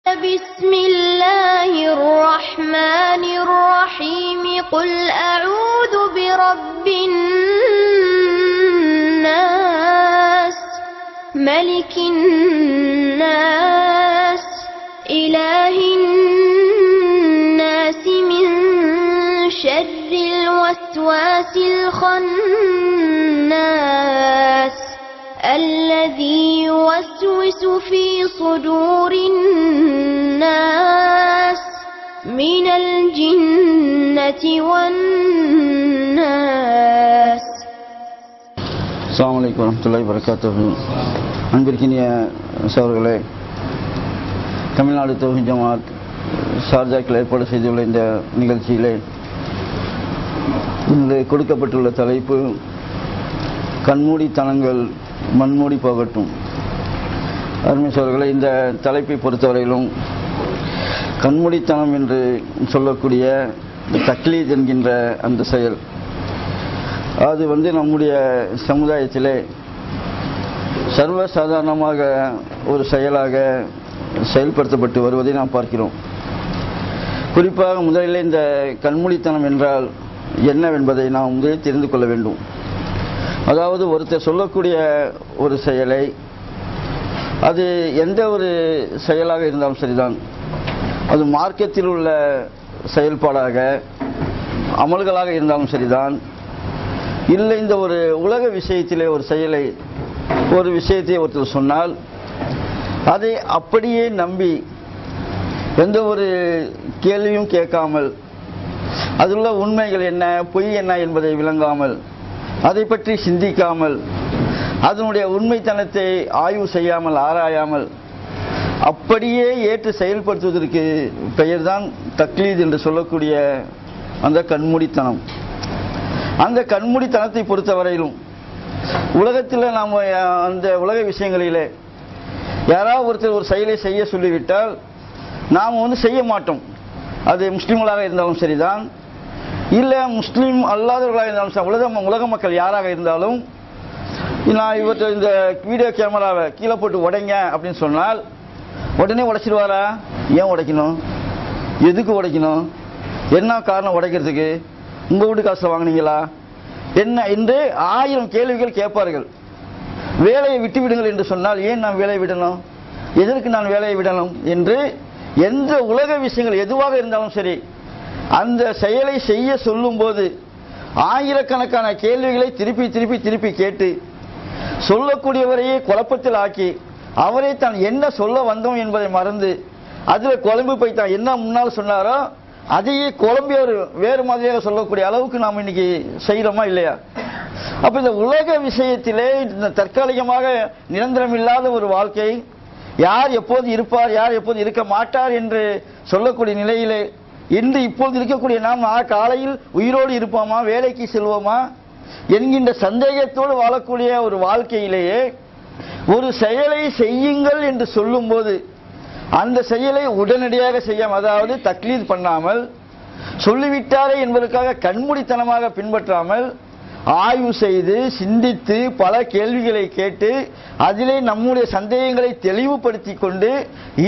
بسم الله الرحمن الرحيم قل أعوذ برب الناس ملك الناس إله الناس من شر الوسواس الخناس الذي يوسوس في صدور الناس من الجنة والناس. السلام عليكم ورحمة الله وبركاته. அன்பிற்கினிய சகோதரர்களே, தமிழ்நாடு தௌஹீத் ஜமாத் ஷார்ஜாக்கில் ஏற்பாடு செய்துள்ள இந்த நிகழ்ச்சியிலே இன்று கொடுக்கப்பட்டுள்ள தலைப்பு கண்மூடித்தனங்கள் மண்மூடி போகட்டும். அருமை சகோதரர்களே, இந்த தலைப்பை பொறுத்தவரையிலும் கண்மூடித்தனம் என்று சொல்லக்கூடிய தக்லீத் என்கின்ற அந்த செயல், அது நம்முடைய சமுதாயத்திலே சர்வசாதாரணமாக ஒரு செயலாக செயல்படுத்தப்பட்டு வருவதை நாம் பார்க்கிறோம். குறிப்பாக முதலில் இந்த கண்மூடித்தனம் என்றால் என்னவென்பதை நாம் முதலில் தெரிந்து கொள்ள வேண்டும். அதாவது ஒருத்தர் சொல்லக்கூடிய ஒரு செயலை, அது எந்த ஒரு செயலாக இருந்தாலும் சரிதான், அது மார்க்கத்தில் உள்ள செயல்பாடாக அமல்களாக இருந்தாலும் சரிதான், இல்லை இந்த ஒரு உலக விஷயத்திலே ஒரு செயலை ஒரு விஷயத்தை ஒருத்தர் சொன்னால் அதை அப்படியே நம்பி எந்த ஒரு கேள்வியும் கேட்காமல், அதில் உள்ள உண்மைகள் என்ன பொய் என்ன என்பதை விளங்காமல், அதை பற்றி சிந்திக்காமல், அதனுடைய உண்மைத்தனத்தை ஆய்வு செய்யாமல் ஆராயாமல் அப்படியே ஏற்று செயல்படுத்துவதற்கு பெயர்தான் தக்லீத் என்று சொல்லக்கூடிய அந்த கண்மூடித்தனம். அந்த கண்மூடித்தனத்தை பொறுத்தவரையிலும் உலகத்தில் நாம் அந்த உலக விஷயங்களிலே யாராவது ஒருத்தர் ஒரு செயலை செய்ய சொல்லிவிட்டால் நாம் செய்ய மாட்டோம். அது முஸ்லீம்களாக இருந்தாலும் சரிதான், இல்லை முஸ்லீம் அல்லாதவர்களாக இருந்தாலும் சரி, உலக மக்கள் யாராக இருந்தாலும், நான் இவற்றை இந்த வீடியோ கேமராவை கீழே போட்டு உடைங்க அப்படின்னு சொன்னால் உடனே உடைச்சிடுவாரா? ஏன் உடைக்கணும்? எதுக்கு உடைக்கணும்? என்ன காரணம் உடைக்கிறதுக்கு? உங்கள் வீட்டு காசை வாங்கினீங்களா என்ன என்று 1000 கேள்விகள் கேட்பார்கள். வேலையை விட்டு விடுங்கள் என்று சொன்னால் ஏன் நான் வேலையை விடணும், எதற்கு நான் வேலையை விடணும் என்று எந்த உலக விஷயங்கள் எதுவாக இருந்தாலும் சரி, அந்த செயலை செய்ய சொல்லும் போது ஆயிரக்கணக்கான கேள்விகளை திருப்பி திருப்பி திருப்பி கேட்டு சொல்லக்கூடியவரையே குழப்பத்தில் ஆக்கி அவரை தான் என்ன சொல்ல வந்தோம் என்பதை மறந்து அதில் குழம்பு போய் தான் என்ன முன்னால் சொன்னாரோ அதையே குழம்பி அவர் வேறு மாதிரியாக சொல்லக்கூடிய அளவுக்கு நாம் இன்னைக்கு செய்கிறோமா இல்லையா? அப்போ இந்த உலக விஷயத்திலே இந்த தற்காலிகமாக நிரந்தரம் இல்லாத ஒரு வாழ்க்கை, யார் எப்போது இருப்பார் யார் எப்போது இருக்க மாட்டார் என்று சொல்லக்கூடிய நிலையிலே இன்று இப்போது இருக்கக்கூடிய நாம் காலையில் உயிரோடு இருப்போமா, வேலைக்கு செல்வோமா என்கின்ற சந்தேகத்தோடு வாழக்கூடிய ஒரு வாழ்க்கையிலேயே ஒரு செயலை செய்யுங்கள் என்று சொல்லும் போது அந்த செயலை உடனடியாக செய்யாமல், அதாவது தக்லீத் பண்ணாமல், சொல்லிவிட்டாரே என்பதற்காக கண்மூடித்தனமாக பின்பற்றாமல் ஆய்வு செய்து சிந்தித்து பல கேள்விகளை கேட்டு அதிலே நம்முடைய சந்தேகங்களை தெளிவுபடுத்தி கொண்டு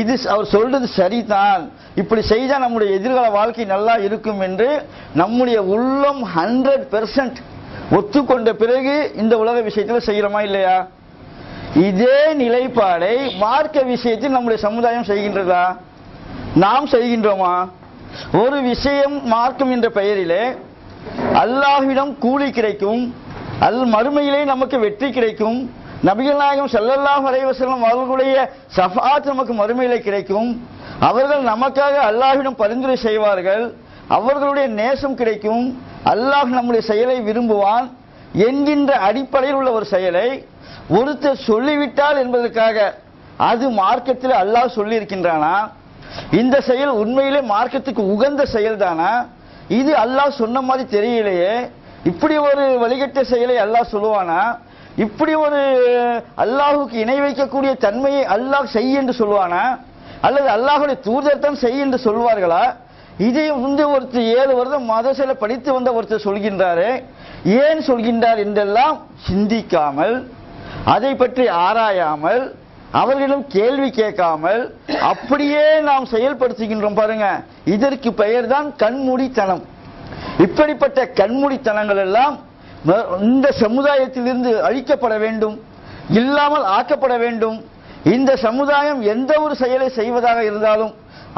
இது அவர் சொல்றது சரிதான், இப்படி செய்தால் நம்முடைய எதிர்கால வாழ்க்கை நல்லா இருக்கும் என்று நம்முடைய உள்ளம் 100% ஒத்துக்கொண்ட பிறகு இந்த உலக விஷயத்தில் செய்கிறோமா இல்லையா? இதே நிலைப்பாடை மார்க்க விஷயத்தில் நம்முடைய சமுதாயம் செய்கின்றதா? நாம் செய்கின்றோமா? ஒரு விஷயம் மார்க்கம் என்ற பெயரிலே அல்லாஹ்விடம் கூலி கிடைக்கும், மறுமையிலே நமக்கு வெற்றி கிடைக்கும், நபிகள் நாயகம் ஸல்லல்லாஹு அலைஹி வஸல்லம் அவர்களுடைய ஷஃபாஅத் நமக்கு மறுமையிலே கிடைக்கும், அவர்கள் நமக்காக அல்லாஹ்விடம் பரிந்துரை செய்வார்கள், அவர்களுடைய நேசம் கிடைக்கும், அல்லாஹ் நம்முடைய செயலை விரும்புவான் என்கின்ற அடிப்படையில் உள்ள ஒரு செயலை ஒருத்தர் சொல்லிவிட்டால் என்பதற்காக அது மார்க்கத்தில் அல்லாஹ் சொல்லி இருக்கின்றானா? இந்த செயல் உண்மையிலே மார்க்கத்துக்கு உகந்த செயல் தானா? இது அல்லாஹ் சொன்ன மாதிரி தெரியலையே, இப்படி ஒரு வழிகட்ட செயலை அல்லாஹ் சொல்லுவானா? இப்படி ஒரு அல்லாஹுக்கு இணை வைக்கக்கூடிய தன்மையை அல்லாஹ் செய் என்று சொல்வானா? அல்லது அல்லாஹுடைய தூதர் தான் செய் என்று சொல்வார்களா? இதை ஒருத்தர் 7 வருடம் மதரசால படித்து வந்த ஒருத்தர் சொல்கின்றாரே, ஏன் சொல்கின்றார் என்றெல்லாம் சிந்திக்காமல், அதை பற்றி ஆராயாமல், அவர்களிடம் கேள்வி கேட்காமல் அப்படியே நாம் செயல்படுத்துகின்றோம் பாருங்க. இதற்கு பெயர்தான் கண்மூடித்தனம். இப்படிப்பட்ட கண்மூடித்தனங்கள் எல்லாம் இந்த சமுதாயத்திலிருந்து அழிக்கப்பட வேண்டும், இல்லாமல் ஆக்கப்பட வேண்டும். இந்த சமுதாயம் எந்த ஒரு செயலை செய்வதாக இருந்தாலும்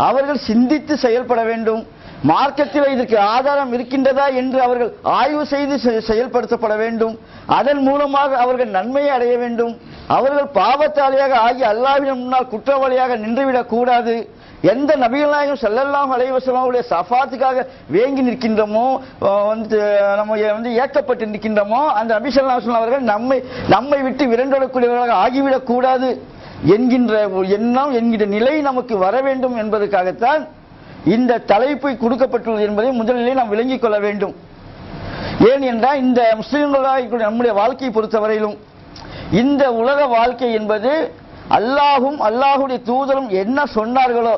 அவர்கள் சிந்தித்து செயல்பட வேண்டும். மார்க்கத்தில் இதற்கு ஆதாரம் இருக்கின்றதா என்று அவர்கள் ஆய்வு செய்து செயல்படுத்தப்பட வேண்டும். அதன் மூலமாக அவர்கள் நன்மையை அடைய வேண்டும். அவர்கள் பாவத்தாளியாக ஆகி அல்லாஹ்வின் முன்னால் குற்றவாளியாக நின்றுவிடக் கூடாது. எந்த நபிகள் நாயகம் ஸல்லல்லாஹு அலைஹி வஸல்லம் உடைய ஷஃபாத்துக்காக வேங்கி நிற்கின்றோமோ, நம்ம ஏக்கப்பட்டு நிற்கின்றோமோ, அந்த நபி ஸல்லல்லாஹு அலைஹி வஸல்லம் அவர்கள் நம்மை விட்டு விரண்டோடக்கூடியவர்களாக ஆகிவிடக் கூடாது என்கின்ற எண்ணம் என்கிற நிலை நமக்கு வர வேண்டும் என்பதற்காகத்தான் இந்த தலைப்பு கொடுக்கப்பட்டுள்ளது என்பதை முதலிலே நாம் விளங்கிக் கொள்ள வேண்டும். ஏன் என்றால் இந்த முஸ்லிம்களாக நம்முடைய வாழ்க்கையை பொறுத்தவரையிலும் இந்த உலக வாழ்க்கை என்பது அல்லாஹும் அல்லாஹுடைய தூதரும் என்ன சொன்னார்களோ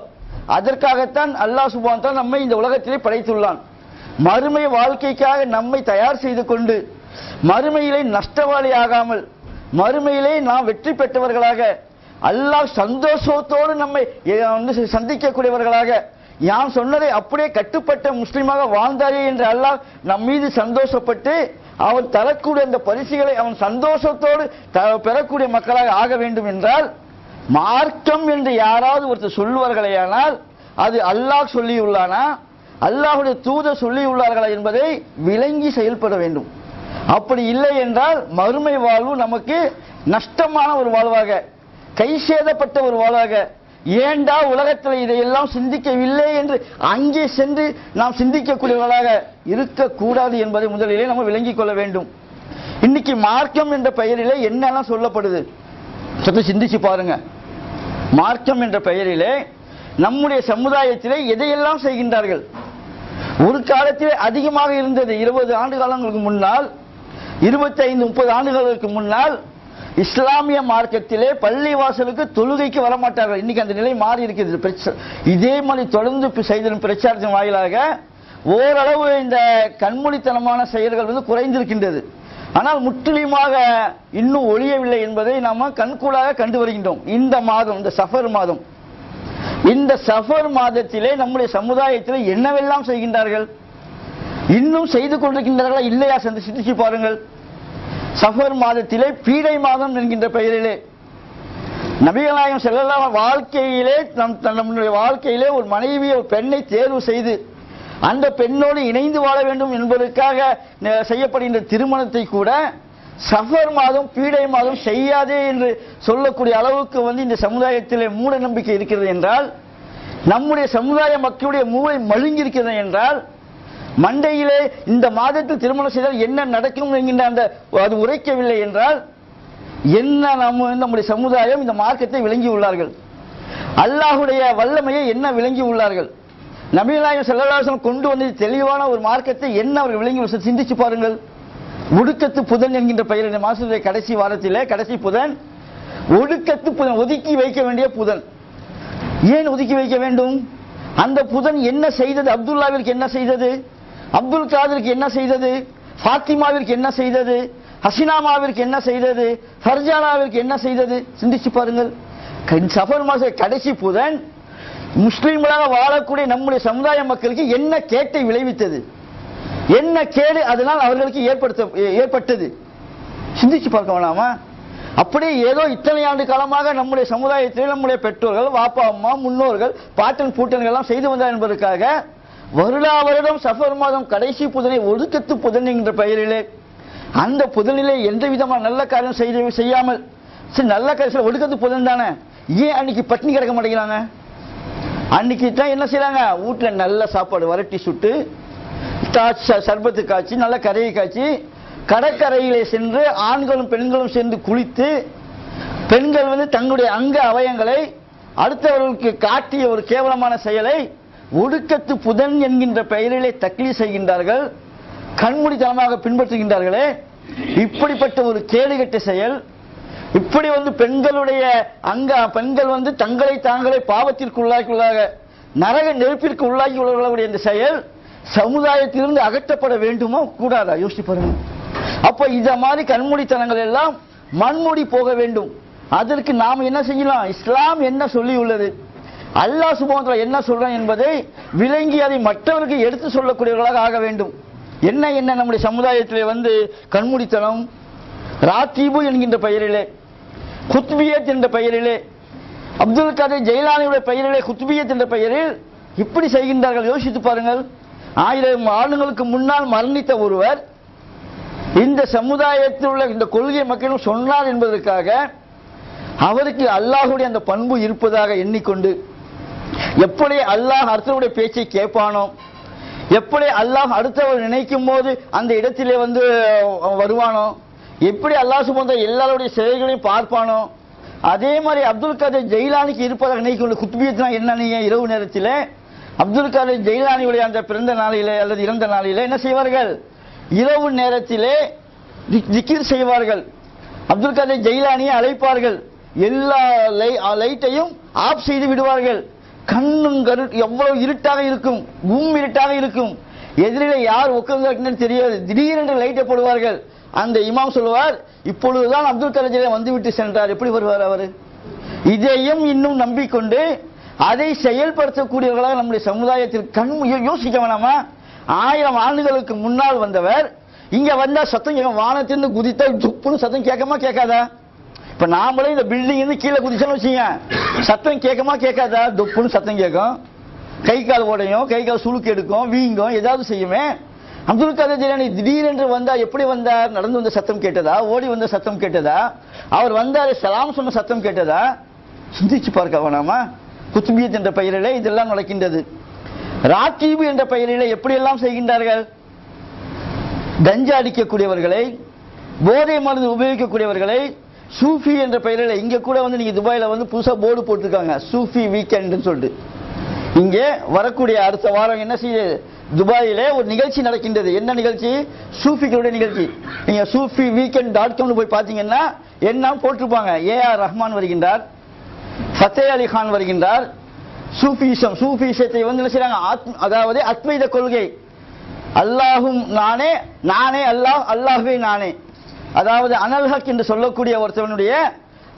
அதற்காகத்தான் அல்லாஹ் சுப்ஹானஹு வ தஆலா நம்மை இந்த உலகத்திலே படைத்துள்ளான். மறுமை வாழ்க்கைக்காக நம்மை தயார் செய்து கொண்டு மறுமையிலே நஷ்டவாளி ஆகாமல் மறுமையிலே நாம் வெற்றி பெற்றவர்களாக அல்லாஹ் சந்தோஷத்தோடு நம்மை சந்திக்கக்கூடியவர்களாக யான் சொன்னதை அப்படியே கட்டுப்பட்ட முஸ்லிமாக வாழ்ந்தாரே என்று அல்லாஹ் நம் மீது சந்தோஷப்பட்டு அவன் தரக்கூடிய அந்த பரிசுகளை அவன் சந்தோஷத்தோடு பெறக்கூடிய மக்களாக ஆக வேண்டும் என்றால் மார்க்கம் என்று யாராவது ஒருத்தர் சொல்லுவார்களேயானால் அது அல்லாஹ் சொல்லியுள்ளானா அல்லாஹுடைய தூதர் சொல்லியுள்ளார்களா என்பதை விளங்கி செயல்பட வேண்டும். அப்படி இல்லை என்றால் மறுமை வாழ்வு நமக்கு நஷ்டமான ஒரு வாழ்வாக, கை சேதப்பட்ட ஒரு வாழ்வாக, ஏண்டா உலகத்தில் இதையெல்லாம் சிந்திக்கவில்லை என்று அங்கே சென்று நாம் சிந்திக்கக்கூடியவர்களாக இருக்கக்கூடாது என்பதை முதலிலே நம்ம விளங்கிக் கொள்ள வேண்டும். இன்னைக்கு மார்க்கம் என்ற பெயரிலே என்னெல்லாம் சொல்லப்படுது சற்று சிந்திச்சு பாருங்க. மார்க்கம் என்ற பெயரிலே நம்முடைய சமுதாயத்திலே எதையெல்லாம் செய்கின்றார்கள். ஒரு காலத்திலே அதிகமாக இருந்தது. 20 ஆண்டு காலங்களுக்கு முன்னால், 25-30 ஆண்டுகளுக்கு முன்னால் இஸ்லாமிய மார்க்கத்திலே பள்ளி வாசலுக்கு தொழுகைக்கு வரமாட்டார்கள். இன்னைக்கு அந்த நிலை மாறி இருக்கிறது. இதே மாதிரி தொடர்ந்து செய்த பிரச்சாரத்தின் வாயிலாக ஓரளவு இந்த கண்மூடித்தனமான செயல்கள் குறைந்திருக்கின்றது. ஆனால் முற்றிலுமாக இன்னும் ஒழியவில்லை என்பதை நாம கண்கூடாக கண்டு வருகின்றோம். இந்த மாதம், இந்த சஃபர் மாதம், இந்த சஃபர் மாதத்திலே நம்முடைய சமுதாயத்திலே என்னவெல்லாம் செய்கின்றார்கள், இன்னும் செய்து கொண்டிருக்கின்றார்களா இல்லையா சிந்திச்சு பாருங்கள். சஃபர் மாதத்திலே பீடை மாதம் என்கின்ற பெயரிலே நபிகள் நாயகம் ஸல்லல்லாஹு வாழ்க்கையிலே நம்முடைய வாழ்க்கையிலே ஒரு மனைவி, ஒரு பெண்ணை தேர்வு செய்து அந்த பெண்ணோடு இணைந்து வாழ வேண்டும் என்பதற்காக செய்யப்படுகின்ற திருமணத்தை கூட சஃபர் மாதம், பீடை மாதம் செய்யாதே என்று சொல்லக்கூடிய அளவுக்கு இந்த சமுதாயத்திலே மூட நம்பிக்கை இருக்கிறது என்றால், நம்முடைய சமுதாய மக்களுடைய மூளை மழுங்கி இருக்கிறது என்றால், மண்டையிலே இந்த மாதத்தில் திருமணம் செய்தால் என்ன நடக்கும் என்கின்ற அது உரைக்கவில்லை என்றால் என்ன நம்முடைய சமுதாயம் இந்த மார்க்கத்தை விளங்கி உள்ளார்கள், அல்லாஹுடைய வல்லமையை என்ன விளங்கி உள்ளார்கள், நபிகள் நாயகம் ஸல்லல்லாஹு அலைஹி வஸல்லம் கொண்டு வந்த தெளிவான ஒரு மார்க்கத்தை என்ன அவர்கள் விளங்கி சிந்திச்சு பாருங்கள். ஒடுக்கத்து புதன் என்கின்ற பெயர் இந்த மாசத்துடைய கடைசி வாரத்திலே கடைசி புதன் ஒடுக்கத்து புதன், ஒதுக்கி வைக்க வேண்டிய புதன். ஏன் ஒதுக்கி வைக்க வேண்டும்? அந்த புதன் என்ன செய்தது? அப்துல்லாவிற்கு என்ன செய்தது? அப்துல் காதருக்கு என்ன செய்தது? ஃபாத்திமாவிற்கு என்ன செய்தது? ஹசினாமாவிற்கு என்ன செய்தது? ஃபர்ஜானாவிற்கு என்ன செய்தது? சிந்திச்சு பாருங்கள். சஃபர் மாச கடைசி புதன் முஸ்லிம்களாக வாழக்கூடிய நம்முடைய சமுதாய மக்களுக்கு என்ன கேட்டை விளைவித்தது, என்ன கேடு அதனால் அவர்களுக்கு ஏற்பட்டது? சிந்திச்சு பார்க்க வேணாமா? அப்படியே ஏதோ இத்தனை ஆண்டு காலமாக நம்முடைய சமுதாயத்தில் நம்முடைய பெற்றோர்கள், வாப்பா அம்மா, முன்னோர்கள், பாட்டன் பூட்டன்கள் எல்லாம் செய்து வந்தார் என்பதற்காக வருடா வருடம் சஃபர் மாதம் கடைசி புதனை ஒடுக்கத்து புதன் என்கின்ற பெயரிலே அந்த புதனிலே எந்த விதமான நல்ல காரியம் செய்யாமல், சரி நல்ல காரியம் ஒடுக்கத்து புதன் தானே, ஏன் அன்னைக்கு பட்டினி கிடக்க மாட்டேங்கிறாங்க? அன்னைக்கு தான் என்ன செய்யறாங்க? வீட்டில் நல்ல சாப்பாடு வரட்டி சுட்டு, சர்பத்து காய்ச்சி, நல்ல கரையை காய்ச்சி, கடற்கரையிலே சென்று ஆண்களும் பெண்களும் சேர்ந்து குளித்து, பெண்கள் தங்களுடைய அங்க அவயங்களை அடுத்தவர்களுக்கு காட்டிய ஒரு கேவலமான செயலை ஒடுக்கத்து புதன் என்கின்ற பெயரிலே தக்லீத் செய்கின்றார்கள், கண்மூடித்தனமாக பின்பற்றுகின்றார்களே. இப்படிப்பட்ட ஒரு கேடுகட்ட செயல், இப்படி பெண்களுடைய பெண்கள் தங்களை தாங்களே பாவத்திற்கு உள்ளாக நரக நெருப்பிற்கு உள்ளாகி உள்ளவர்களுடைய இந்த செயல் சமுதாயத்திலிருந்து அகற்றப்பட வேண்டுமா கூடாதா? யோசிச்சு பாருங்க. அப்ப இத மாதிரி கண்மூடித்தனங்கள் எல்லாம் மண்மூடி போக வேண்டும். அதற்கு நாம் என்ன செய்யலாம்? இஸ்லாம் என்ன சொல்லி உள்ளது, அல்லாஹ் சுப்ஹானஹு வ தஆலா என்ன சொல்றான் என்பதை விளங்கி அதை மற்றவருக்கு எடுத்து சொல்லக்கூடியவர்களாக ஆக வேண்டும். என்ன நம்முடைய சமுதாயத்திலே கண்மூடித்தனம், ராத்தீபு என்கின்ற பெயரிலே, குத்பியத் என்ற பெயரிலே, அப்துல் காதர் ஜெயிலானியுடைய பெயரிலே குத்பியத் என்ற பெயரில் இப்படி செய்கின்றார்கள். யோசித்து பாருங்கள். 1000 ஆண்டுகளுக்கு முன்னால் மரணித்த ஒருவர் இந்த சமுதாயத்தில் உள்ள இந்த கொள்கை மக்களும் சொன்னார் என்பதற்காக அவருக்கு அல்லாஹுடைய அந்த பண்பு இருப்பதாக எண்ணிக்கொண்டு எப்படி அல்லாஹ் அடுத்தவருடைய பேச்சை கேட்பானோ, எப்படி அல்லாஹ் அடுத்தவர் நினைக்கும் போது அந்த இடத்திலே வருவானோ, எப்படி அல்லாஹ் சுப்ஹானஹு எல்லாருடைய செயல்களையும் பார்ப்பானோ, அதே மாதிரி அப்துல் காதர் ஜெயிலானிக்கு இருப்பதாக நினைக்கொண்டு குத்பியத்னா என்ன, இரவு நேரத்தில் அப்துல் காதர் ஜெயிலானியுடைய அந்த பிறந்த நாளிலே அல்லது இறந்த நாளிலே என்ன செய்வார்கள்? இரவு நேரத்திலே திக்ர் செய்வார்கள். அப்துல் காதர் ஜெயிலானியை அழைப்பார்கள். எல்லா லைட்டையும் ஆஃப் செய்து விடுவார்கள். கண்ணும் எவ்வளவு இருட்டாக இருக்கும், இருட்டாக இருக்கும். எதிரிலே யார் உட்கார்ந்து தெரியாது. திடீரென்று லைட்டை போடுவார்கள். அந்த இமாம் சொல்லுவார், இப்பொழுதுதான் அப்துல் காதர் ஜெயிலானி வந்துவிட்டு சென்றார். எப்படி வருவார் அவர்? இதையும் இன்னும் நம்பிக்கொண்டு அதை செயல்படுத்தக்கூடியவர்களாக நம்முடைய சமுதாயத்தில் யோசிக்க வேணாமா? 1000 ஆண்டுகளுக்கு முன்னால் வந்தவர் இங்க வந்தா சத்தம் கேட்கும். வானத்திலிருந்து குதித்தா துப்புன்னு சத்தம் கேட்கமா கேட்காதா? இப்ப நாமளே இந்த பில்டிங் இருந்து கீழே குதிச்சோன்னு வச்சுங்க, சத்தம் கேட்கமா கேட்காதா? துப்புன்னு சத்தம் கேட்கும். கை கால் உடையும், கை கால் சுளுக்கு எடுக்கும், வீங்கும், ஏதாவது செய்யுமே. அப்துல் காதர் ஜெயிலானி திடீரென்று வந்தா எப்படி வந்தார்? நடந்து வந்த சத்தம் கேட்டதா? ஓடி வந்த சத்தம் கேட்டதா? அவர் வந்தாரு சலாம் சொன்ன சத்தம் கேட்டதா? சிந்திச்சு பார்க்க வேணாமா? குத்பியத் என்ற பெயரிலே இதெல்லாம் நடக்கின்றது. ராத்தீபு என்ற பெயரிலே எப்படியெல்லாம் செய்கின்றார்கள்? கஞ்சா அடிக்கக்கூடியவர்களை, போதை மருந்து உபயோகிக்கக்கூடியவர்களை, சூஃபி என்ற பெயரில் இங்க கூட நீங்க துபாயில புதுசா போர்டு போட்டிருக்காங்க, சூஃபி வீக்கெண்ட் சொல்லிட்டு. இங்கே வரக்கூடிய அடுத்த வாரம் என்ன செய்யுது? துபாயிலே ஒரு நிகழ்ச்சி நடக்கின்றது. என்ன நிகழ்ச்சி? சூஃபிகளுடைய நிகழ்ச்சி. நீங்க சூஃபி வீக்கெண்ட்.com போய் பாத்தீங்கன்னா என்ன போட்டிருப்பாங்க. AR ரஹ்மான் வருகின்றார், ஃபத்தே அலி கான் வருகின்றார். சூஃபிசத்தை என்ன செய்றாங்க? அதாவது அத்வைத கொள்கை, அல்லாஹும் நானே, நானே அல்லாஹ், அல்லாஹ்வே நானே, அதாவது அனல் ஹக் என்று சொல்லக்கூடிய ஒருத்தவனுடைய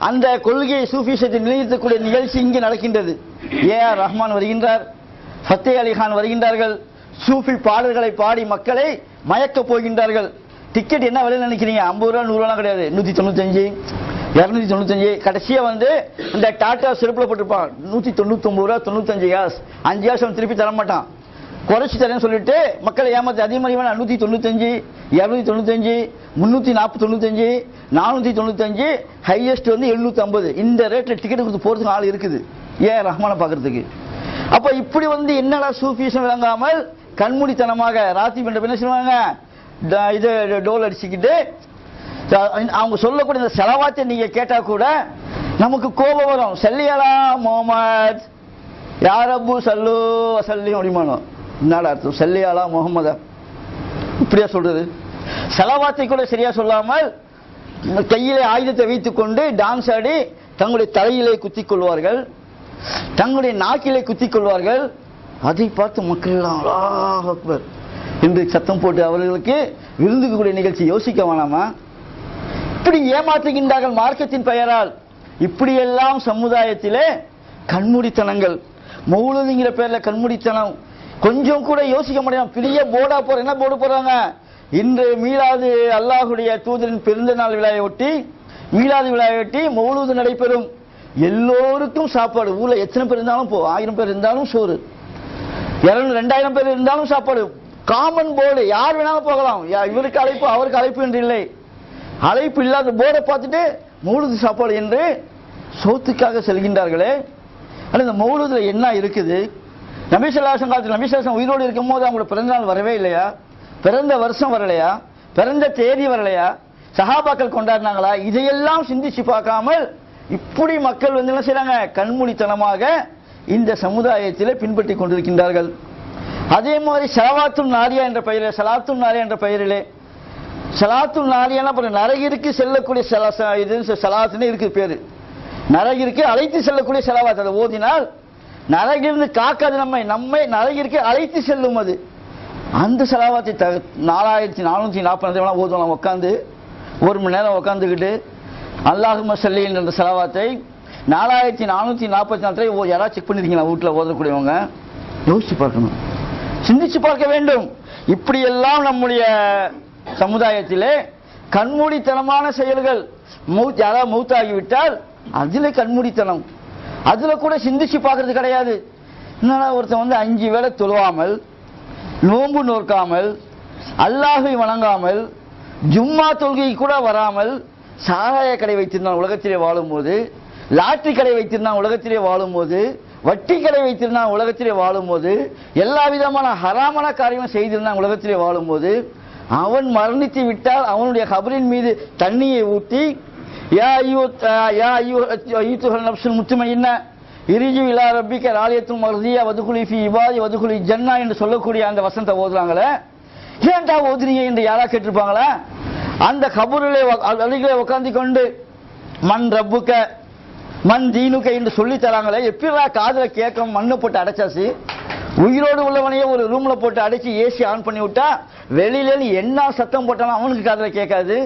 அந்த கொள்கையை சூஃபிசத்தை நிலைநிறுத்தக்கூடிய நிகழ்ச்சி இங்கே நடக்கின்றது. AR ரஹ்மான் வருகின்றார், ஃபத்தே அலி கான் வருகின்றார்கள். சூஃபி பாடல்களை பாடி மக்களை மயக்க போகின்றார்கள். டிக்கெட் என்ன விலை நினைக்கிறீங்க? 50 ரூபா 100 ரூபா கிடையாது, 195, 295. கடைசியா இந்த டாடா சிறப்புல போட்டிருப்பான் 199 ரூபா 95 காசு, 5 காசு அவன் திருப்பி தர மாட்டான், குறைச்சி தரேன்னு சொல்லிட்டு மக்களை ஏமாத்தி அதே மாதிரி 195, 295, 395, 495, ஹையஸ்ட் 750. இந்த ரேட்ல டிக்கெட் கொடுத்து போறதுக்கு ஆள் இருக்குது ஏன் ரஹ்மானை பாக்குறதுக்கு. அப்ப இப்படி என்னடா சூஃபிசம் விளங்காமல் கண்மூடித்தனமாக ராத்தீப் என்ற என்ன சொல்லுவாங்க, இது டோல் அடிச்சுக்கிட்டு அவங்க சொல்லக்கூடிய இந்த செலவாத்தை நீங்க கேட்டா கூட நமக்கு கோபம் வரும். சல்லியலா முஹம்மத் யா ரப்பு சல்லு வஸல்லி அப்படிமானோ. என்னடா அர்த்தம்? சல்லியலா முஹம்மதா இப்படியா சொல்றது? செலவாத்தை கூட சரியா சொல்லாமல் கையிலே ஆயுதத்தை வைத்துக் கொண்டு டான்ஸ் ஆடி தங்களுடைய தலையிலே குத்திக் கொள்வார்கள், தங்களுடைய நாக்கிலே குத்திக் கொள்வார்கள். அதை பார்த்து மக்கள் அல்லாஹ் அக்பர் என்று சத்தம் போட்டு அவர்களுக்கு விருந்துக்கூடிய நிகழ்ச்சி. யோசிக்க வேணாமா? இப்படி ஏமாற்றுகின்றார்கள் மார்க்கத்தின் பெயரால். இப்படியெல்லாம் சமுதாயத்திலே கண்மூடித்தனங்கள், மௌலூதுங்கிற பேர்ல கண்மூடித்தனம். கொஞ்சம் கூட யோசிக்க முடியாது. பெரிய போர்டா போற, என்ன போர்டு போறாங்க? இன்று மீலாது அல்லாஹுடைய தூதரின் பிறந்த நாள் விழாவை ஒட்டி, மீலாது விழாவை ஒட்டி மௌலூது நடைபெறும். எல்லோருக்கும் சாப்பாடு. ஊர்ல எத்தனை பேர் இருந்தாலும் 1000 பேர் இருந்தாலும் சோறு, 2000 பேர் இருந்தாலும் சாப்பாடு. காமன் போர்டு, யார் வேணாலும் போகலாம். இவருக்கு அழைப்பு அவருக்கு அழைப்பு என்று இல்லை. அழைப்பு இல்லாத போர்டை பார்த்துட்டு மௌலூது சாப்பாடு என்று சோத்துக்காக செல்கின்றார்களே. இந்த மௌலூதுல என்ன இருக்குது? நபி ஸல்லல்லாஹு அலைஹி வஸல்லம் நபி ஸல்லல்லாஹு அலைஹி வஸல்லம் உயிரோடு இருக்கும் போது அவங்களோட பிறந்த நாள் வரவே இல்லையா? பிறந்த வருஷம் வரலையா? பிறந்த தேதி வரலையா? சஹாபாக்கள் கொண்டாடினாங்களா? இதையெல்லாம் சிந்திச்சு பார்க்காமல் இப்படி மக்கள் என்ன செய்றாங்க? கண்மூடித்தனமாக இந்த சமுதாயத்தில் பின்பற்றி கொண்டிருக்கின்றார்கள். அதே மாதிரி ஸலவாத்துன் நாரியா என்ற பெயரிலே, ஸலாத்துன் நாரியா என்ற பெயரிலே, ஸலாத்துன் நாரியானா நரகிற்கு செல்லக்கூடிய ஸலாத்துன்னு இருக்கு பேரு. நரகிற்கு அழைத்து செல்லக்கூடிய ஸலவாத். அதை ஓதினால் நரகிலிருந்து காக்காது நம்மை நரகிற்கு அழைத்து செல்லும். அது அந்த ஸலவாத்தை 4440 ஓதுவோம். உட்காந்து 1 மணி நேரம் உட்காந்துக்கிட்டு அல்லாஹும்ம ஸல்லி என்ற ஸலவாத்தை 4444 யாராவது செக் பண்ணிருக்கீங்களா? வீட்டில் ஓதக்கூடியவங்க யோசிச்சு பார்க்கணும், சிந்திச்சு பார்க்க வேண்டும். இப்படியெல்லாம் நம்முடைய சமுதாயத்திலே கண்மூடித்தனமான செயல்கள், யாராவது மௌத்தாகிவிட்டால் அதுல கண்மூடித்தனம், அதுல கூட சிந்திச்சு பார்க்கறது கிடையாது. என்னன்னா ஒருத்தன் 5 வேளை தொழுவாமல், நோன்பு நோக்காமல், அல்லாஹை வணங்காமல், ஜும்மா தொழுகை கூட வராமல், சாராய கடை வைத்திருந்தான் உலகத்திலே வாழும்போது, லாட்டரி கடை வைத்திருந்தான் உலகத்திலே வாழும்போது, வட்டி கடை வைத்திருந்தான் உலகத்திலே வாழும்போது, எல்லா விதமான ஹராமான காரியமும் செய்திருந்தான் உலகத்திலே வாழும்போது, அவன் மரணித்து விட்டால் அவனுடைய கபரின் மீது தண்ணியை ஊற்றி யா அய்யுஹல் நஃப்ஸுல் முத்மஇன்னா இர்ஜி இலா ரப்பிக ராலியத்துல் மர்தியா வதுகுலி ஃபீ இபாதி வதுகுலி ஜன்னா என்று சொல்லக்கூடிய அந்த வசனத்தை ஓதுறாங்களே, ஏன்டா ஓதுறீங்க என்று யாரா கேட்டிருப்பாங்களா? அந்த கபரிலே அருகிலே உட்கார்ந்து கொண்டு மண் ரப்புக்க மண் தீனுக்க என்று சொல்லி தராங்களே, எப்படிடா காதுல கேட்கும்? மண்ணை போட்டு அடைச்சாச்சு. உயிரோடு உள்ளவனையே ஒரு ரூம்ல போட்டு அடைச்சி ஏசி ஆன் பண்ணி விட்டா வெளியில என்ன சத்தம் போட்டாலும் அவனுக்கு காதுல கேட்காது.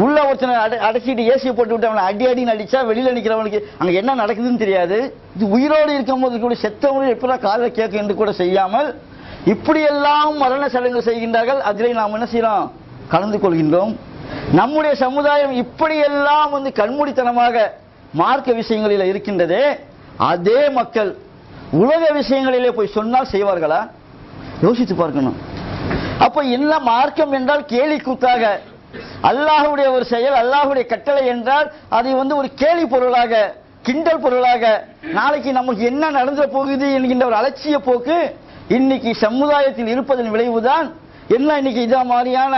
உள்ள ஒருத்தனை அடைச்சிட்டு ஏசியை போட்டு விட்டு அவனை அடின்னு அடிச்சா வெளியில நிக்கிறவனுக்கு அங்க என்ன நடக்குதுன்னு தெரியாது. இது உயிரோடு இருக்கும் போது கூட செத்தவனும் எப்படா காதுல கேட்கும் என்று கூட செய்யாமல் இப்படியெல்லாம் மரண சடங்கு செய்கின்றார்கள். அதிலே நாம் என்ன செய்யறோம்? கலந்து கொள்கின்றோம். நம்முடைய சமுதாயம் இப்படியெல்லாம் கண்மூடித்தனமாக மார்க்க விஷயங்களில் இருக்கின்றதே, அதே மக்கள் உலக விஷயங்களிலே போய் சொன்னால் செய்வார்களா? யோசித்து பார்க்கணும். அப்ப என்ன மார்க்கம் என்றால் கேலி கூத்தாக, அல்லாஹ்வுடைய ஒரு செயல், அல்லாஹ்வுடைய கட்டளை என்றால் அதை ஒரு கேலி பொருளாக, கிண்டல் பொருளாக, நாளைக்கு நமக்கு என்ன நடந்து போகுது என்கின்ற ஒரு அலட்சிய போக்கு இன்னைக்கு சமுதாயத்தில் இருப்பதன் விளைவுதான் என்ன. இன்னைக்கு இத மாதிரியான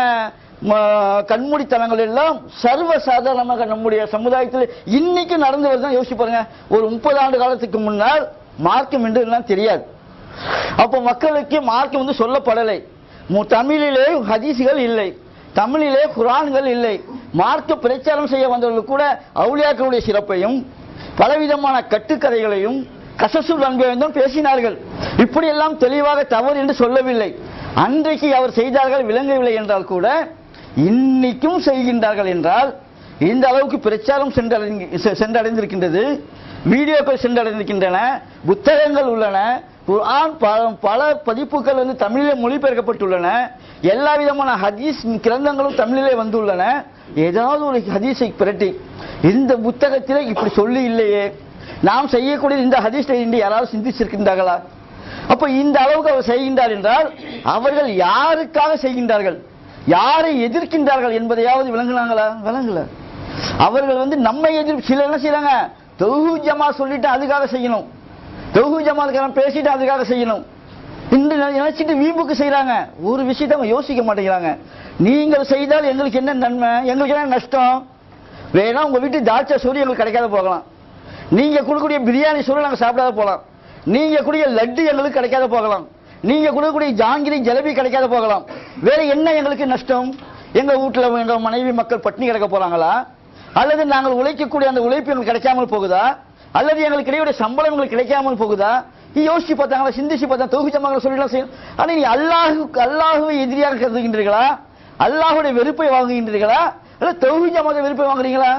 கண்மூடித்தனங்கள் எல்லாம் சர்வ சாதாரணமாக நம்முடைய சமுதாயத்தில் இன்னைக்கு நடந்து வருதான். யோசிச்சு பாருங்க, ஒரு 30 ஆண்டு காலத்துக்கு முன்னால் மார்க்கம் என்று எல்லாம் தெரியாது. அப்போ மக்களுக்கு மார்க்கம் சொல்லப்படலை. தமிழிலே ஹதீஸ்கள் இல்லை, தமிழிலே குர்ஆன்கள் இல்லை. மார்க்க பிரச்சாரம் செய்ய வந்தவர்கள் கூட அவுலியாக்களுடைய சிறப்பையும் பலவிதமான கட்டுக்கதைகளையும் கசசுல் அன்பையும் பேசினார்கள். இப்படியெல்லாம் தெளிவாக தவறு என்று சொல்லவில்லை. அன்றைக்கு அவர் செய்தார்கள், விளங்கவில்லை என்றால் கூட இன்னைக்கும் செய்கின்றார்கள் என்றால் இந்த அளவுக்கு பிரச்சாரம் சென்றடைந்திருக்கின்றது, வீடியோக்கள் சென்றடைந்திருக்கின்றன, புத்தகங்கள் உள்ளன, குர்ஆன் பல பதிப்புகள் தமிழிலே மொழிபெயர்க்கப்பட்டுள்ளன, எல்லா விதமான ஹதீஸ் கிரந்தங்களும் தமிழிலே வந்துள்ளன. ஏதாவது ஒரு ஹதீஸை பிரட்டி இந்த புத்தகத்திலே இப்படி சொல்லி இல்லையே, நாம் செய்யக்கூடிய இந்த ஹதீஸை இன்று யாராவது சிந்திச்சிருக்கின்றார்களா? அப்ப இந்த அளவுக்கு அவர் செய்கின்றார் என்றால் அவர்கள் யாருக்காக செய்கின்றார்கள், யாரை எதிர்க்கின்றார்கள் என்பதையாவது விளங்குனாங்களா? விளங்கல. அவர்கள் நம்மை சில என்ன செய்யறாங்க, தௌஹீத் ஜமாத் சொல்லிட்டு அதுக்காக செய்யணும், தௌஹீத் ஜமாத்காரன் பேசிட்டு அதுக்காக செய்யணும் என்று நினைச்சிட்டு வீம்புக்கு செய்யறாங்க. ஒரு விஷயத்தை அவங்க யோசிக்க மாட்டேங்கிறாங்க. நீங்கள் செய்தால் எங்களுக்கு என்ன நன்மை, எங்களுக்கு என்ன நஷ்டம்? வேணா உங்க வீட்டு தாட்சா சோறு எங்களுக்கு கிடைக்காத போகலாம், நீங்க கொடுக்கக்கூடிய பிரியாணி சோறு நாங்கள் சாப்பிடாத போகலாம், நீங்க கூடிய லட்டு எங்களுக்கு கிடைக்காத போகலாம், நீங்க கொடுக்கக்கூடிய ஜாங்கிரி ஜலபி கிடைக்காத போகலாம். வேற என்ன எங்களுக்கு நஷ்டம்? எங்க வீட்டுல எங்க மனைவி மக்கள் பட்டினி கிடக்க போறாங்களா? அல்லது நாங்கள் உழைக்கக்கூடிய அந்த உழைப்பு எங்களுக்கு கிடைக்காமல் போகுதா? அல்லது எங்களுக்கு கிடைக்கிற சம்பளம் எங்களுக்கு கிடைக்காமல் போகுதா? யோசிச்சு பார்த்தாங்களா? சிந்திச்சு பார்த்தா தௌஹீத் ஜமாத் சொல்லிடலாம் செய்யும். ஆனா நீ அல்லாஹுவை எதிரியாக கருதுகின்றீர்களா? அல்லாஹுடைய வெறுப்பை வாங்குகின்றீர்களா? அல்ல தௌஹீத் ஜமாத் வெறுப்பை வாங்குறீங்களா?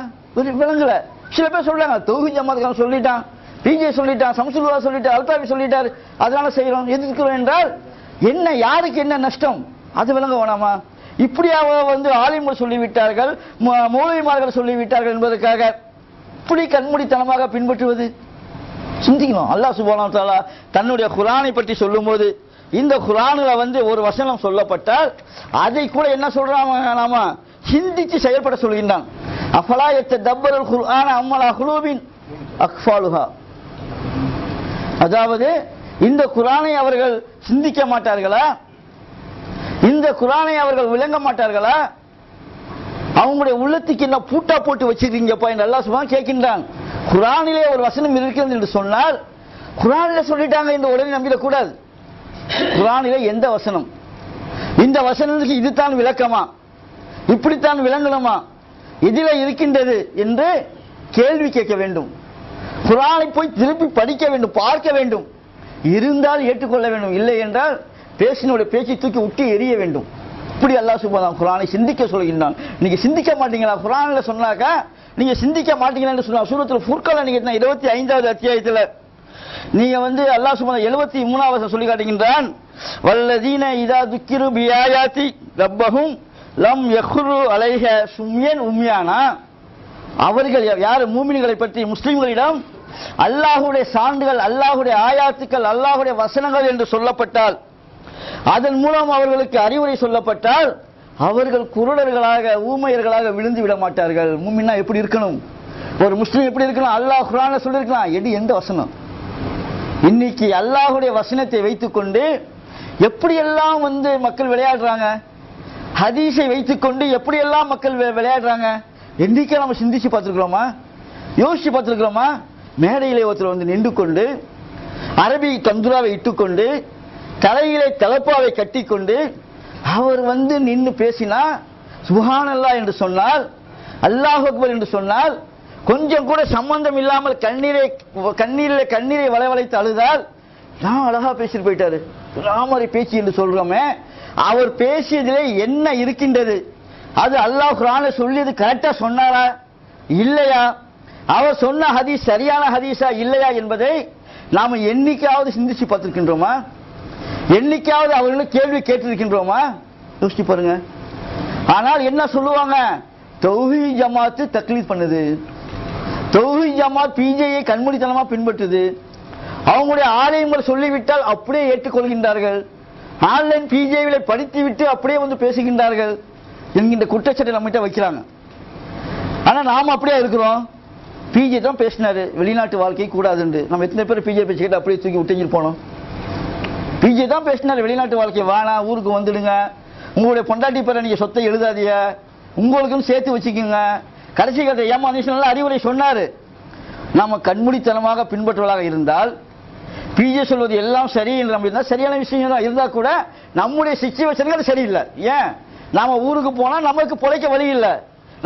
விளங்கல. சில பேர் சொல்றாங்க தௌஹீத் ஜமாத் சொல்லிட்டான், பிஜே சொல்லிட்டான், சம்சுல்லா சொல்லிட்டார், அல்தாவி சொல்லிட்டார், அதனால செய்யறோம் எதிர்க்கிறோம் என்றால் என்ன, யாருக்கு என்ன நஷ்டம்? அது விளங்க வேணாமா? இப்படியாக ஆலிம்கள் சொல்லிவிட்டார்கள், மௌலவிமார்கள் சொல்லிவிட்டார்கள் என்பதற்காக இப்படி கண்மூடித்தனமாக பின்பற்றுவது சிந்திக்கணும். அல்லாஹ் சுப்ஹானஹு வ தஆலா தன்னுடைய குர்ஆனை பற்றி சொல்லும்போது இந்த குர்ஆனில் ஒரு வசனம் சொல்லப்பட்டால் அதை கூட என்ன சொல்றாங்க, நாம சிந்திச்சு செயல்பட சொல்கின்றான். அஃபலா யத்ததப்பருல் குர்ஆன அம்மலா குலூபின் அக்ஃபாலுஹா. அதாவது இந்த குர்ஆனை அவர்கள் சிந்திக்க மாட்டார்களா? இந்த குர்ஆனை அவர்கள் விளங்க மாட்டார்களா? அவங்களுடைய உள்ளத்துக்கு என்ன பூட்டா போட்டு வச்சிருக்கீங்கப்பா என்று அல்லாஹ் சுப்ஹானஹு கேட்கின்றான். குர்ஆனிலே ஒரு வசனம் இருக்கிறது என்று சொன்னால் குர்ஆனிலே சொல்லிட்டாங்க என்று உடனே நம்பிடக்கூடாது. குர்ஆனிலே எந்த வசனம், இந்த வசனத்துக்கு இதுதான் விளக்கமா, இப்படித்தான் விளங்கணுமா, இதிலே இருக்கின்றது என்று கேள்வி கேட்க வேண்டும். குர்ஆனை போய் திருப்பி படிக்க வேண்டும், பார்க்க வேண்டும், இருந்தால் ஏற்றுக்கொள்ள வேண்டும், இல்லை என்றால் பேச்சினுடைய பேச்சை தூக்கி விட்டு எறிய வேண்டும். இப்படி அல்லாஹ் சுப்ஹானஹு குர்ஆனை சிந்திக்க சொல்கின்றான். நீங்க சிந்திக்க மாட்டீங்களா? குர்ஆன்ல சொன்னாக்கா நீங்க சிந்திக்க மாட்டீங்களான்னு சொன்னா சூரத்துல் ஃபுர்கான்ல நீங்க 25வது அத்தியாயத்துல நீங்க அல்லாஹ் சுப்ஹானஹு 73வது சொல்லி காட்டுகின்றான். வல்லதீன இதா துக்கிரு பிஆயாத்தி ரப்பஹும் லம் யக்ரு அலைஹ சும்யன் உம்யானா. அவர்கள் யார் மூமின்களை பற்றி முஸ்லிம்களிடம் அல்லாஹ்வுடைய சான்றுகள், அல்லாஹ்வுடைய ஆயாத்துக்கள், அல்லாஹ்வுடைய வசனங்கள் என்று சொல்லப்பட்டால், அதன் மூலம் அவர்களுக்கு அறிவுரை சொல்லப்பட்டால் அவர்கள் குருடர்களாக ஊமையர்களாக விழுந்து விட மாட்டார்கள். மூமின்னா எப்படி இருக்கணும்? ஒரு முஸ்லிம் எப்படி இருக்கணும்? அல்லாஹ் குர்ஆன்ல சொல்லியிருக்கலாம். எந்த வசனம்? இன்னைக்கு அல்லாஹ்வுடைய வசனத்தை வைத்துக்கொண்டு எப்படியெல்லாம் மக்கள் விளையாடுறாங்க, ஹதீஸை வைத்துக்கொண்டு எப்படியெல்லாம் மக்கள் விளையாடுறாங்க. என்னைக்கே நம்ம சிந்திச்சு பார்த்துருக்கிறோமா? யோசிச்சு பார்த்துருக்கிறோமா? மேடையிலே ஒருத்தர் நின்று கொண்டு அரபி தந்துராவை இட்டுக்கொண்டு தலையிலே தலப்பாவை கட்டிக்கொண்டு அவர் நின்று பேசினா சுப்ஹானல்லாஹ் என்று சொன்னால், அல்லாஹ் அக்பர் என்று சொன்னால், கொஞ்சம் கூட சம்பந்தம் இல்லாமல் கண்ணீரை வளைவளைத்து அழுதால் நான் அழகா பேசிட்டு போயிட்டாரு ராமரை பேச்சு என்று சொல்றோமே, அவர் பேசியதிலே என்ன இருக்கின்றது? அது அல்லாஹ் குர்ஆன்ல சொல்லியது கரெக்டா சொன்னாரா இல்லையா? அவர் சொன்ன ஹதீஸ் சரியான ஹதீஸா இல்லையா என்பதை நாம என்னைக்காவது சிந்திச்சு பார்த்திருக்கின்றோமா? என்னைக்காவது அவர்களை கேள்வி கேட்டிருக்கின்றோமா? யோசிச்சு பாருங்க. ஆனால் என்ன சொல்லுவாங்க? தௌஹீத் ஜமாத் தக்லீத் பண்ணுது, தௌஹீத் ஜமாத் பிஜேயை கண்மூடித்தனமா பின்பற்றுது, அவங்களுடைய ஆலயங்கள் சொல்லிவிட்டால் அப்படியே ஏற்றுக்கொள்கின்றார்கள், ஆன்லைன் பிஜேவிலை படித்து விட்டு அப்படியே பேசுகின்றார்கள் என்கின்ற குற்றச்சாட்டை நம்மகிட்ட வைக்கிறாங்க. ஆனா நாம அப்படியே இருக்கிறோம். பிஜே தான் பேசினாரு வெளிநாட்டு வாழ்க்கை கூடாதுன்னு. நம்ம எத்தனை பேர் பிஜே பேச்சு கேட்டு அப்படியே தூக்கி விட்டு போனோம்? பிஜே தான் பேசினாரு வெளிநாட்டு வாழ்க்கை வேணாம், ஊருக்கு வந்துடுங்க, உங்களுடைய பொண்டாட்டி பேரை நீங்க சொத்தை எழுதாதீங்க, உங்களுக்கும் சேர்த்து வச்சுக்கோங்க, கடைசி கட்ட ஏமாநில அறிவுரை சொன்னாரு. நாம கண்மூடித்தனமாக பின்பற்றுவதாக இருந்தால் பிஜே சொல்வது எல்லாம் சரி என்று நம்ம இருந்தால் சரியான விஷயம் தான் இருந்தா கூட நம்முடைய சிச்சுவேஷன்கள் சரியில்லை. ஏன்? நாம ஊருக்கு போனா நமக்கு பொழைக்க வழி இல்லை,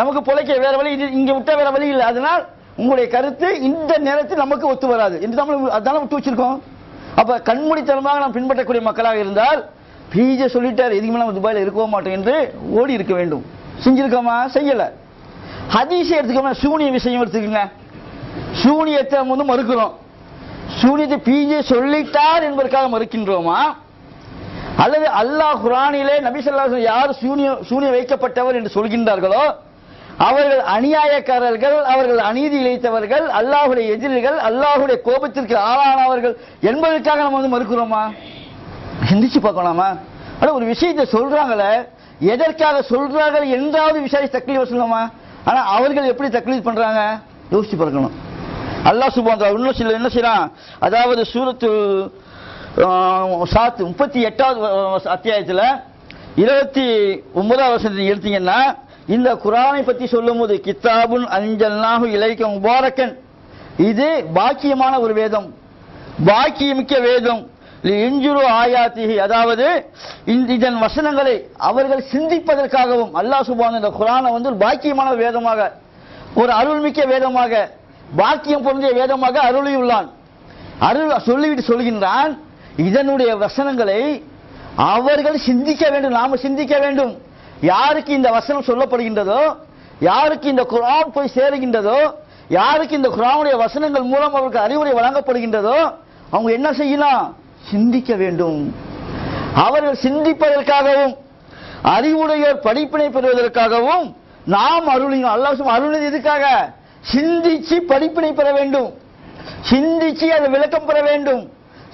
நமக்கு பொழைக்க வேற வழி, இங்க விட்ட வேற வழி இல்லை. அதனால் உங்களுடைய கருத்து இந்த நேரத்தில் நமக்கு ஒத்து வராது என்று நம்ம அதான விட்டு வச்சிருக்கோம். அப்ப கண்மூடித்தனமாக நாம் பின்பற்றக்கூடிய மக்களாக இருந்தால் பிஜே சொல்லிட்டார் இதுக்கு மேல நம்ம துபாயில இருக்கவே மாட்டோம் என்று ஓடி இருக்க வேண்டும். செஞ்சிருக்கோமா? செய்யல. ஹதீஸை எடுத்துக்கோமா, சூனிய விஷயம் எடுத்துக்கோங்க. சூனியத்தை மறுக்கிறோம். சூனியத்தை பிஜே சொல்லிட்டார் என்பதற்காக மறுக்கின்றோமா? அல்லது அல்லாஹ் குர்ஆனிலே நபி ஸல்லல்லாஹு அலைஹி வஸல்லம் யார் சூனிய வைக்கப்பட்டவர் என்று சொல்கின்றார்களோ அவர்கள் அநியாயக்காரர்கள், அவர்கள் அநீதி இழைத்தவர்கள், அல்லாஹ்வுடைய எதிரிகள், அல்லாஹ்வுடைய கோபத்திற்கு ஆளானவர்கள் என்பதற்காக நம்ம மறுக்கிறோமா? சிந்திச்சு பார்க்கலாமா? ஒரு விஷயத்தை சொல்றாங்களே, எதற்காக சொல்றார்கள் என்றாவது விசாரிச்சு தக்லீஃப் சொல்லலாமா? ஆனா அவர்கள் எப்படி தக்லீஃப் பண்றாங்க யோசிச்சு பார்க்கணும். அல்லாஹ் சுப்ஹானஹு வ தஆலா இன்னும் சில என்ன செய்யறான்? அதாவது சூரத்து 38வது அத்தியாயத்துல 29வது வசனத்தை எடுத்தீங்கன்னா இந்த குர்ஆனை பத்தி சொல்லும் போது கிதாபுன் அன்ஜல்நாஹு இலைக முபாரக்கன், இது பாக்கியமான ஒரு வேதம், பாக்கியமிக்க வேதம், இன்ஜுரு ஆயாத்திஹி, அதாவது இதன் வசனங்களை அவர்கள் சிந்திப்பதற்காகவும் அல்லாஹ் சுப்ஹானஹு இந்த குர்ஆனை பாக்கியமான வேதமாக, ஒரு அருள்மிக்க வேதமாக, பாக்கியம் பொருந்திய வேதமாக அருளியுள்ளான். அருள் சொல்லிவிட்டு சொல்கின்றான் இதனுடைய வசனங்களை அவர்கள் சிந்திக்க வேண்டும், நாம சிந்திக்க வேண்டும். யாருக்கு இந்த வசனம் சொல்லப்படுகின்றதோ, யாருக்கு இந்த குர்ஆன் போய் சேருகின்றதோ, யாருக்கு இந்த குர்ஆனுடைய வசனங்கள் மூலம் அவருக்கு அறிவுரை வழங்கப்படுகின்றதோ அவங்க என்ன செய்யலாம்? சிந்திக்க வேண்டும். அவர்கள் சிந்திப்பதற்காகவும் அறிவுடைய படிப்பினை பெறுவதற்காகவும் நாம் அருளினோம். அல்லாஹ் அருளினது எதுக்காக? சிந்திச்சு படிப்பினை பெற வேண்டும், சிந்திச்சு அதை விளக்கம் பெற வேண்டும்,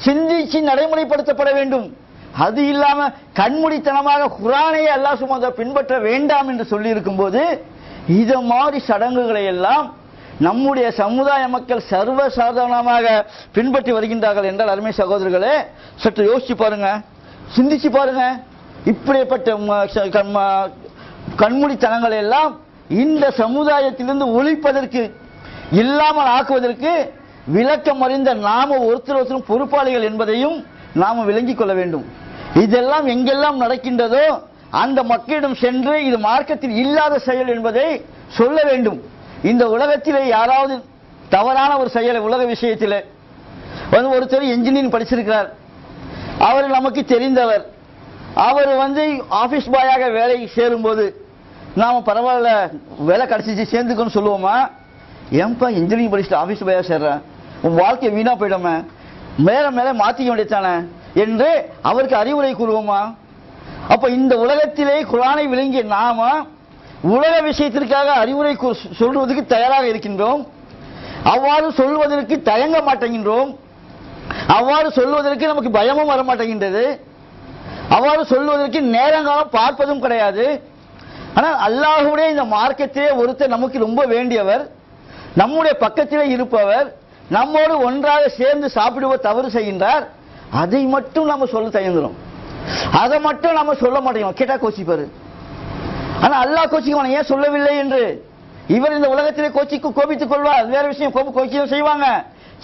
சிந்திச்சு நடைமுறைப்படுத்தப்பட வேண்டும். அது இல்லாம கண்மூடித்தனமாக குர்ஆனையே அல்லாஹ் சுப்ஹானஹு வ தஆலா பின்பற்ற வேண்டாம் என்று சொல்லி இருக்கும் போது இத மாதிரி சடங்குகளை எல்லாம் நம்முடைய சமுதாய மக்கள் சர்வசாதாரணமாக பின்பற்றி வருகின்றார்கள் என்றால் அருமை சகோதரர்களே சற்று யோசிச்சு பாருங்க, சிந்திச்சு பாருங்க. இப்படிப்பட்ட கண்மூடித்தனங்களை எல்லாம் இந்த சமுதாயத்திலிருந்து ஒழிப்பதற்கு, இல்லாமல் ஆக்குவதற்கு விளக்கம் அறிந்த நாம ஒருத்தரும் பொறுப்பாளிகள் என்பதையும் நாம விளங்கிக் கொள்ள வேண்டும். இதெல்லாம் எங்கெல்லாம் நடக்கின்றதோ அந்த மக்களிடம் சென்று இது மார்க்கத்தில் இல்லாத செயல் என்பதை சொல்ல வேண்டும். இந்த உலகத்திலே யாராவது தவறான ஒரு செயலை உலக விஷயத்திலே ஒருத்தர் இன்ஜினியரிங் படிச்சிருக்கிறார், அவர் நமக்கு தெரிந்தவர், அவர் வந்து ஆபீஸ் பாயாக வேலைக்கு சேரும்போது நாம பரவாயில்ல வேலை கிடைச்சிச்சு சேர்ந்துக்கன்னு சொல்லுவோமா? ஏன்பா இன்ஜினியரிங் படிச்சுட்டு ஆபீஸ் பாயாக சேர்றேன், உன் வாழ்க்கை வீணா போயிடாம மேல மேல மாத்திக்க வேண்டியதானே என்று அவருக்கு அறிவுரை கூறுவோமா? அப்ப இந்த உலகத்திலே குர்ஆனை விளங்கிய நாம உலக விஷயத்திற்காக அறிவுரை சொல்வதற்கு தயாராக இருக்கின்றோம். அவ்வாறு சொல்வதற்கு தயங்க மாட்டேங்கின்றோம். அவ்வாறு சொல்வதற்கு நமக்கு பயமும் வர மாட்டேங்கின்றது. அவ்வாறு சொல்வதற்கு நேரங்காலம் பார்ப்பதும் கிடையாது. ஆனால் அல்லாஹ்வுடைய இந்த மார்க்கத்திலே ஒருத்தர் நமக்கு ரொம்ப வேண்டியவர், நம்முடைய பக்கத்திலே இருப்பவர், நம்மோடு ஒன்றாக சேர்ந்து சாப்பிடுவ தவறு செய்கின்றார், அதை மட்டும் நம்ம சொல்ல தயங்குறோம். அதை மட்டும் நம்ம சொல்ல மாட்டேங்கிறோம். கேட்டா கோச்சிப்பாரு. ஆனா அல்லாஹ் கோச்சிக்குவான், ஏன் சொல்லவில்லை என்று. இவர் இந்த உலகத்திலே கோபித்துக் கொள்வார், வேற விஷயம். கோச்சியும் செய்வாங்க.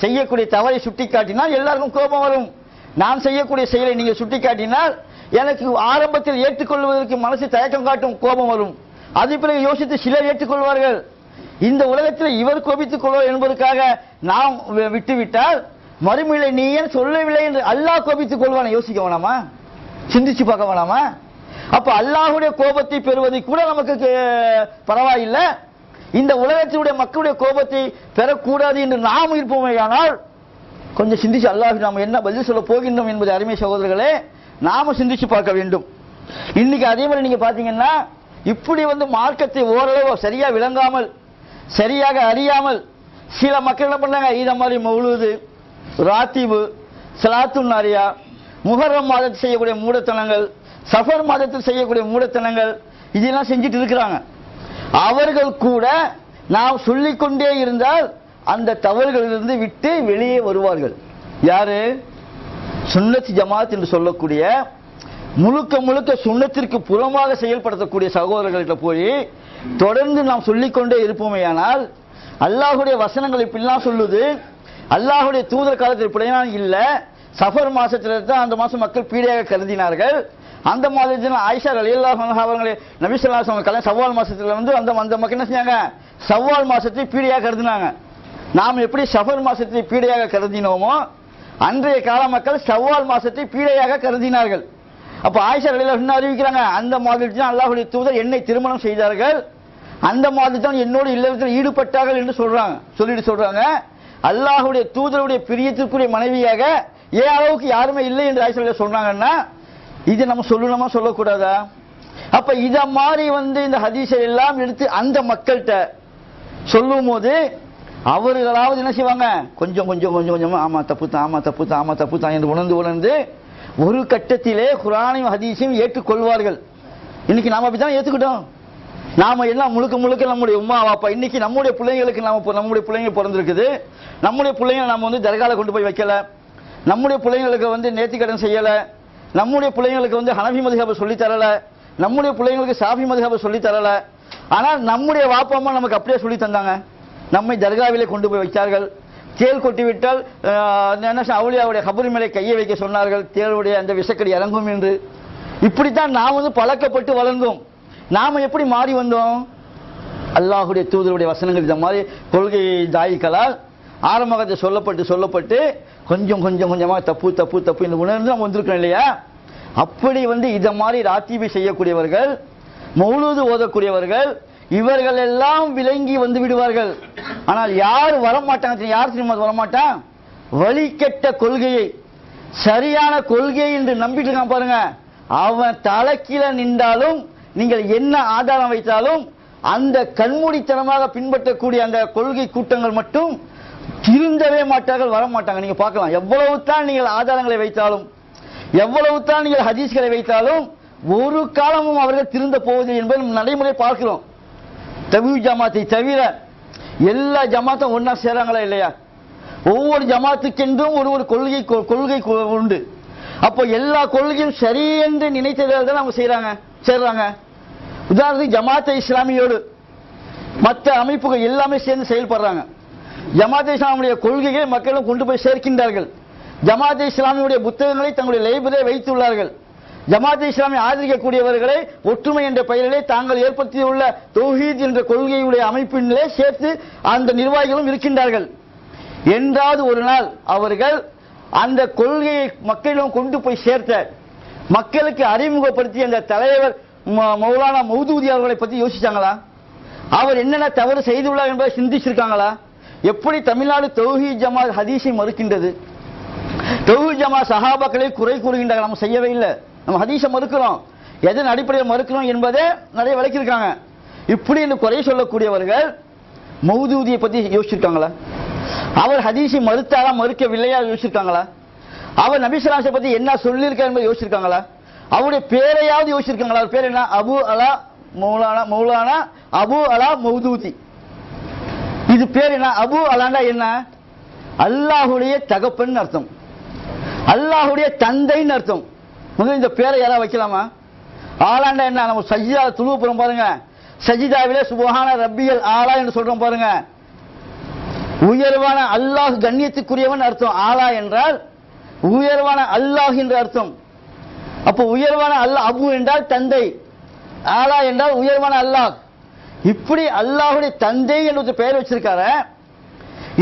செய்யக்கூடிய தவறை சுட்டி காட்டினால் எல்லாருக்கும் கோபம் வரும். நான் செய்யக்கூடிய செயலை நீங்க சுட்டி காட்டினால் எனக்கு ஆரம்பத்தில் ஏற்றுக்கொள்வதற்கு மனசு தயக்கம் காட்டும், கோபம் வரும். அது பிறகு யோசித்து சிலர் ஏற்றுக்கொள்வார்கள். இந்த உலகத்தில் இவர் கோபித்துக் கொள்வார் என்பதற்காக நாம் விட்டுவிட்டால் மறுமையிலே நீ ஏன் சொல்லவில்லை என்று அல்லாஹ் கோபித்துக் கொள்வான. யோசிக்க வேணாமா? சிந்திச்சு பார்க்க வேணாமா? அப்ப அல்லாஹ்வுடைய கோபத்தை பெறுவதை கூட நமக்கு பரவாயில்லை, இந்த உலகத்தினுடைய மக்களுடைய கோபத்தை பெறக்கூடாது என்று நாம் இருப்போமேயானால் கொஞ்சம் சிந்திச்சு அல்லாஹ் நாம் என்ன பதில் சொல்ல போகின்றோம் என்பதை அருமை சகோதரர்களே நாம சிந்திச்சு பார்க்க வேண்டும். இன்னைக்கு அதே மாதிரி நீங்க பாத்தீங்கன்னா இப்படி வந்து மார்க்கத்தை ஓரளவு சரியா விளங்காமல் சரியாக அறியாமல் சில மக்கள் என்ன பண்ணாங்க, இத மாதிரி மௌலூது, ராத்தீபு, ஸலாத்துன் நாரியா, முஹர்ரம் மாதத்தில் செய்யக்கூடிய மூடத்தனங்கள், சஃபர் மாதத்தில் செய்யக்கூடிய மூடத்தனங்கள் இதெல்லாம் செஞ்சுட்டு இருக்கிறாங்க. அவர்கள் கூட நாம் சொல்லிக்கொண்டே இருந்தால் அந்த தவறுகளிலிருந்து விட்டு வெளியே வருவார்கள். யாரு? சுன்னத் ஜமாத் என்று சொல்லக்கூடிய முழுக்க முழுக்க சுன்னத்திற்கு புறமாக செயல்படுத்தக்கூடிய சகோதரர்கள்ட்ட போய் தொடர்ந்து நாம் சொல்லிக்கொண்டே இருப்போமேயானால் அல்லாஹ்வுடைய வசனங்கள் இப்படிலாம் சொல்லுது, அல்லாஹ்வுடைய தூதர் காலத்தில் இப்படிலாம் இல்ல, சஃபர் மாசத்துல தான் அந்த மாசம் மக்கள் பீடையாக கருதினார்கள், அந்த மாதத்தில் ஆயிஷா ரலியல்லாஹு அன்ஹா அவர்களே நபி ஸல்லல்லாஹு அலைஹி வஸல்லம் சவ்வால் மாசத்துல வந்து அந்த மக்கள் என்ன செஞ்சாங்க, சவ்வால் மாசத்தை பீடையாக கருதினாங்க. நாம் எப்படி சஃபர் மாசத்தை பீடையாக கருதினோமோ அன்றைய கால மக்கள் சவ்வால் மாசத்தை பீடையாக கருதினார்கள். அப்ப ஆயிஷா ரலியல்லாஹு அன்ஹா அறிவிக்கிறாங்க, அந்த மாதத்தில் தான் அல்லாஹ்வுடைய தூதர் என்னை திருமணம் செய்தார்கள், அந்த மாதத்தில் தான் என்னோடு இல்லறத்தில் ஈடுபட்டார்கள் என்று சொல்றாங்க. அல்லாஹ்வுடைய தூதருடைய பிரியத்திற்குரிய மனைவியாக ஏன் அளவுக்கு யாருமே இல்லை என்று ஆயிஷா சொல்றாங்கன்னா இது நம்ம சொல்லணுமா சொல்லக்கூடாதா? அப்ப இத மாதிரி வந்து இந்த ஹதீஸை எல்லாம் எடுத்து அந்த மக்கள்கிட்ட சொல்லும் போது அவர்களாவது என்ன செய்வாங்க, கொஞ்சம் கொஞ்சம் கொஞ்சம் கொஞ்சமா ஆமா தப்பு தான், ஆமா தப்பு தான், ஆமா தப்பு தான் என்று உணர்ந்து ஒரு கட்டத்திலே குர்ஆனையும் ஹதீஸையும் ஏற்றுக்கொள்வார்கள். இன்னைக்கு நாம அப்படித்தான் ஏத்துக்கிட்டோம். நாம எல்லாம் முழுக்க முழுக்க நம்முடைய உம்மா அப்பா, இன்னைக்கு நம்முடைய பிள்ளைங்களுக்கு நம்முடைய பிள்ளைங்க பிறந்திருக்குது, நம்முடைய பிள்ளைங்களை நம்ம வந்து தர்கால கொண்டு போய் வைக்கல, நம்முடைய பிள்ளைங்களுக்கு வந்து நேர்த்திக்கடன் செய்யல, நம்முடைய பிள்ளைங்களுக்கு வந்து ஹனஃபி மதுஹபை சொல்லி தரல, நம்முடைய பிள்ளைங்களுக்கு ஷாஃபி மதுஹபை சொல்லி தரல. ஆனால் நம்முடைய வாப்பா அம்மா நமக்கு அப்படியே சொல்லி தந்தாங்க, நம்மை தர்காவிலே கொண்டு போய் வைத்தார்கள். தேள் கொட்டிவிட்டால் அவுலியாவுடைய கபர் மேலே கையை வைக்க சொன்னார்கள், தேளுடைய அந்த விஷக்கடி இறங்கும் என்று. இப்படித்தான் நாம் வந்து பழக்கப்பட்டு வளர்ந்தோம். நாம எப்படி மாறி வந்தோம்? அல்லாஹ்வுடைய தூதருடைய வசனங்கள் இந்த மாதிரி கொள்கை தாயிகளால் ஆரம்பத்தை சொல்லப்பட்டு கொஞ்சம் கொஞ்சம் கொஞ்சமா தப்பு தப்பு தப்பு என்று உணர்ந்து நம்ம வந்திருக்கோம் இல்லையா? அப்படி வந்து இத மாதிரி ராத்தீபை செய்யக்கூடியவர்கள், மௌலூது ஓதக்கூடியவர்கள், இவர்கள் எல்லாம் விளங்கி வந்து விடுவார்கள். ஆனால் யார் வரமாட்டாங்க? யார் திரும்ப வரமாட்டான்? வழிகெட்ட கொள்கையை சரியான கொள்கை என்று நம்பிட்டு இருக்கான் பாருங்க, அவன் தலைக்கீழ நின்றாலும் நீங்கள் என்ன ஆதாரம் வைத்தாலும் அந்த கண்மூடித்தனமாக பின்பற்றக்கூடிய அந்த கொள்கை கூட்டங்கள் மட்டும் திருந்தவே மாட்டார்கள், வர மாட்டாங்க. நீங்க பார்க்கலாம், எவ்வளவு தான் நீங்கள் ஆதாரங்களை வைத்தாலும், எவ்வளவு தான் நீங்கள் ஹதீஸ்களை வைத்தாலும் ஒரு காலமும் அவர்கள் திருந்த போவதில்லை என்பதை நடைமுறை பார்க்கிறோம். தபீப் ஜமாத்தை தவிர எல்லா ஜமாத்தும் ஒன்னா சேராங்களா இல்லையா? ஒவ்வொரு ஜமாத்துக்கென்றும் ஒரு கொள்கை உண்டு. அப்போ எல்லா கொள்கையும் சரி என்று நினைத்ததால் தான் அவங்க சேர்றாங்க. உதாரணத்துக்கு ஜமாத்தை இஸ்லாமியோடு மற்ற அமைப்புகள் எல்லாமே சேர்ந்து செயல்படுறாங்க. ஜமாத்தை இஸ்லாமுடைய கொள்கைகளை மக்களும் கொண்டு போய் சேர்க்கின்றார்கள். ஜமாத்தை இஸ்லாமியுடைய புத்தகங்களை தங்களுடைய லைப்ரரியை வைத்துள்ளார்கள். ஜமாத்தை இஸ்லாமியை ஆதரிக்கக்கூடியவர்களை ஒற்றுமை என்ற பெயரிலே தாங்கள் ஏற்படுத்தியுள்ள தௌஹீத் என்ற கொள்கையுடைய அமைப்பினிலே சேர்த்து அந்த நிர்வாகிகளும் இருக்கின்றார்கள். என்றாவது ஒரு நாள் அவர்கள் அந்த கொள்கையை மக்களிடம் கொண்டு போய் சேர்த்த மக்களுக்கு அறிமுகப்படுத்திய அந்த தலைவர் மௌலானா மௌதூதி அவர்களை பத்தி யோசிச்சாங்களா? அவர் என்னென்ன தவறு செய்துள்ளார் என்பதை சிந்திச்சிருக்காங்களா? எப்படி தமிழ்நாடு தௌஹீத் ஜமாத் ஹதீஸை மறுக்கின்றது? தௌஹீத் ஜமாத் சஹாபாக்களை குறை கூறுகின்றார்கள். நம்ம செய்யவே இல்லை, நம்ம ஹதீஸை மறுக்கிறோம். எதன் அடிப்படையில் மறுக்கிறோம் என்பதை நிறைய விளக்கியிருக்காங்க. இப்படி என்று குறை சொல்லக்கூடியவர்கள் மௌதூதியை பத்தி யோசிச்சிருக்காங்களா? அவர் ஹதீஸை மறுத்தாரா மறுக்கவில்லையா யோசிச்சிருக்காங்களா? அவர் நபி ஸல்லல்லாஹு அலைஹி வஸல்லம் பத்தி என்ன சொல்லியிருக்கார் என்பதை யோசிச்சிருக்காங்களா? அவருடைய பேரையாவது யோசிச்சிருக்காங்களா? அவர் பேர் என்ன? அபு அலா மௌலானா அபு அலா மௌதூதி. இது பேர் என்ன? அபு அலாண்டா என்ன? அல்லாஹுடைய தகப்பன் அர்த்தம், அல்லாஹுடைய தந்தைன்னு அர்த்தம். முதல்ல இந்த பேரை யாராவது வைக்கலாமா? ஆலாண்டா என்ன? நம்ம சஜிதா துழுவப்புறம் பாருங்க, சஜிதாவிலே சுபஹான ரப்பியல் ஆலா என்று சொல்றோம் பாருங்க. உயர்வான அல்லாஹ், கண்ணியத்துக்குரியவன் அர்த்தம். ஆலா என்றால் உயர்வான அல்லாஹ் என்ற அர்த்தம். அப்போ உயர்வான அல்லாஹ், அபு என்றால் தந்தை, ஆலா என்றால் உயர்வான அல்லாஹ். இப்படி அல்லாஹுடைய தந்தை என்று பெயர் வச்சிருக்காரு.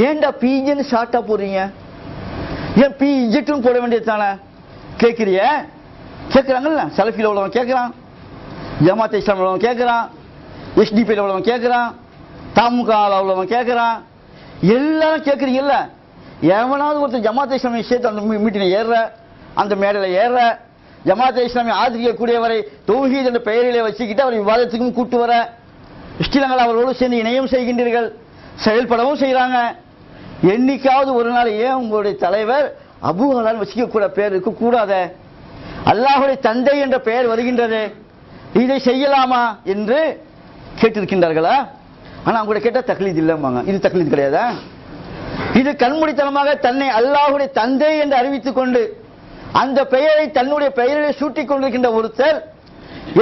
ஏன்டா பிஜின்னு ஷார்ட்டா போடுறீங்க? ஏன் பி இஜெட்டும் போட வேண்டியது தானே கேட்கிறிய? கேட்கிறாங்கல்ல, சலஃபியில் உள்ளவன் கேட்கிறான், ஜமாத் இஸ்லாம் உள்ளவன் கேட்கிறான், எஸ்டிபியில் உள்ளவன் கேட்கிறான், தமுக உள்ளவன் கேட்கிறான், எல்லாரும் கேட்குறீங்கல்ல. எவனாவது ஒருத்தர் ஜமாத் இஸ்லாமியை சேர்த்து அந்த மீட்டில் ஏறுற, அந்த மேடையில் ஏறுற, ஜமாத் இஸ்லாமியை ஆதரிக்கக்கூடியவரை தௌஹீத் என்ற பெயரிலே வச்சுக்கிட்டு அவர் விவாதத்துக்கும் கூட்டு வர, இஸ்லாங்கள் அவர்களோடு சேர்ந்து இணையம் செய்கின்றீர்கள், செயல்படவும் செய்கிறாங்க. என்னைக்காவது ஒரு நாள் ஏன் உங்களுடைய தலைவர் அபு அலால் வச்சுக்க பேர் இருக்கக்கூடாத? அல்லாஹுடைய தந்தை என்ற பெயர் வருகின்றது, இதை செய்யலாமா என்று கேட்டிருக்கின்றார்களா? ஆனா அவங்க கேட்ட தக்லீத் இல்லம்பாங்க. இது தக்லீத் கிடையாதா? இது கண்மூடித்தனமாக தன்னை அல்லாஹுடைய தந்தை என்று அறிவித்துக் கொண்டு அந்த பெயரை தன்னுடைய பெயரிலே சூட்டிக் கொண்டிருக்கின்ற ஒருத்தர்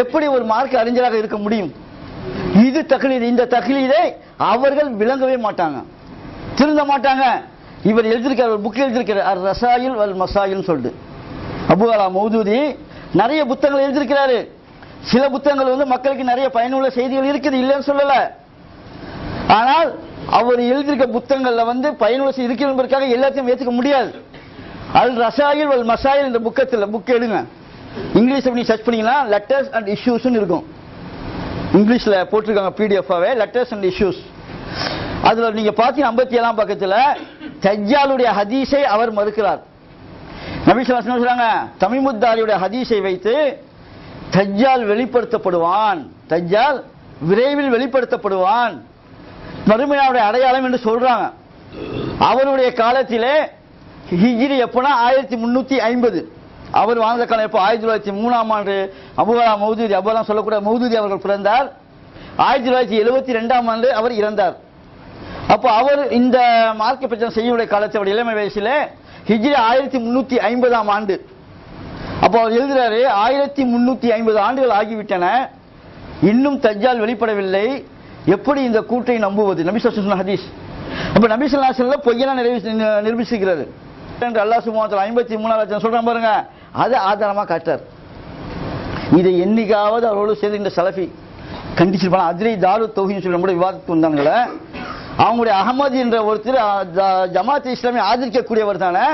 எப்படி ஒரு மார்க்க அறிஞராக இருக்க முடியும்? இது தக்லீத். இந்த தக்லீதை அவர்கள் விளங்கவே மாட்டாங்க, திருந்த மாட்டாங்க. இவர் எழுதியிருக்கார், ஒரு புக் எழுதியிருக்கிறார், அர் ரசாயில் வல் மசாயில் சொல்லிட்டு. அபு அலா மௌதூதி நிறைய புத்தகங்கள் எழுதியிருக்கிறாரு. சில புத்தகங்கள் மக்களுக்கு நிறைய பயனுள்ள செய்திகள் இருக்குது, இல்லைன்னு சொல்லல. ஆனால் அவர் எழுதியிருக்க புத்தகங்கள்ல பயனுள்ள செய்தி இருக்கிறது என்பதற்காக எல்லாத்தையும் ஏற்றுக்க முடியாது. அல் ரசாயில் வல் மசாயில் இந்த புக் எடுங்க, இங்கிலீஷ்ல நீ சர்ச் பண்ணீங்கன்னா லெட்டர்ஸ் அண்ட் இஷ்யூஸ் இருக்கும். இங்கிலீஷ்ல போட்டிருக்காங்க பிடிஎஃபாவே, லெட்டர்ஸ் அண்ட் இஷ்யூஸ். அதுல நீங்க பாத்தீங்கன்னா 57ஆம் பக்கத்துல தஜ்ஜாலுடைய ஹதீஸை அவர் மறுக்கிறார். நபி ஸல்லல்லாஹு அலைஹி வஸல்லம் சொல்றாங்க, தமீமுத்தாரியுடைய ஹதீஸை வைத்து தஜ்ஜால் வெளிப்படுத்தப்படுவான், தஜ்ஜால் விரைவில் வெளிப்படுத்தப்படுவான், மறுமையாவுடைய அடையாளம் என்று சொல்றாங்க. அவருடைய காலத்திலே ஹிஜ்ரி எப்பனா 1350, அவர் வாழ்ந்த காலம் எப்போ? 1903ஆம் ஆண்டு அபு அலா மௌதூதி, அபுலாம் சொல்லக்கூடிய மௌதூதி அவர்கள் பிறந்தார். 1972ஆம் ஆண்டு அவர் இறந்தார். அப்போ அவர் இந்த மார்க்க பிரச்சனை செய்யக்கூடிய காலத்தை அவருடைய இளமை வயசில் ஹிஜ்ரி 1350ஆம் ஆண்டு. அப்போ அவர் எழுதுறாரு, 1350 ஆண்டுகள் ஆகிவிட்டன, இன்னும் தஜ்ஜால் வெளிப்படவில்லை, எப்படி இந்த கூட்டை நம்புவது? நபி ஸல்லல்லாஹு அலைஹி வஸல்லம் ஹதீஸ். அப்ப நபி ஸல்லல்லாஹு அலைஹி வஸல்லம் பொய்யெல்லாம் நிரூபிச்சிருக்கிறாரு. அல்லாஹ் சுப்ஹானஹு வ தஆலா 53 சொல்றான் பாருங்க, அதை ஆதாரமா காட்டார். இதை என்னைக்காவது அவரோடு சேர்ந்து இந்த சலஃபி கண்டிச்சிருப்பாங்க. அதிரை தாரு தௌஹீத் சொல்லி நம்முடைய விவாதத்துக்கு வந்தாங்களே, அவங்களுடைய அகமது என்ற ஒருத்தர் ஜமாத் இஸ்லாமியை ஆதரிக்கக்கூடியவர் தானே,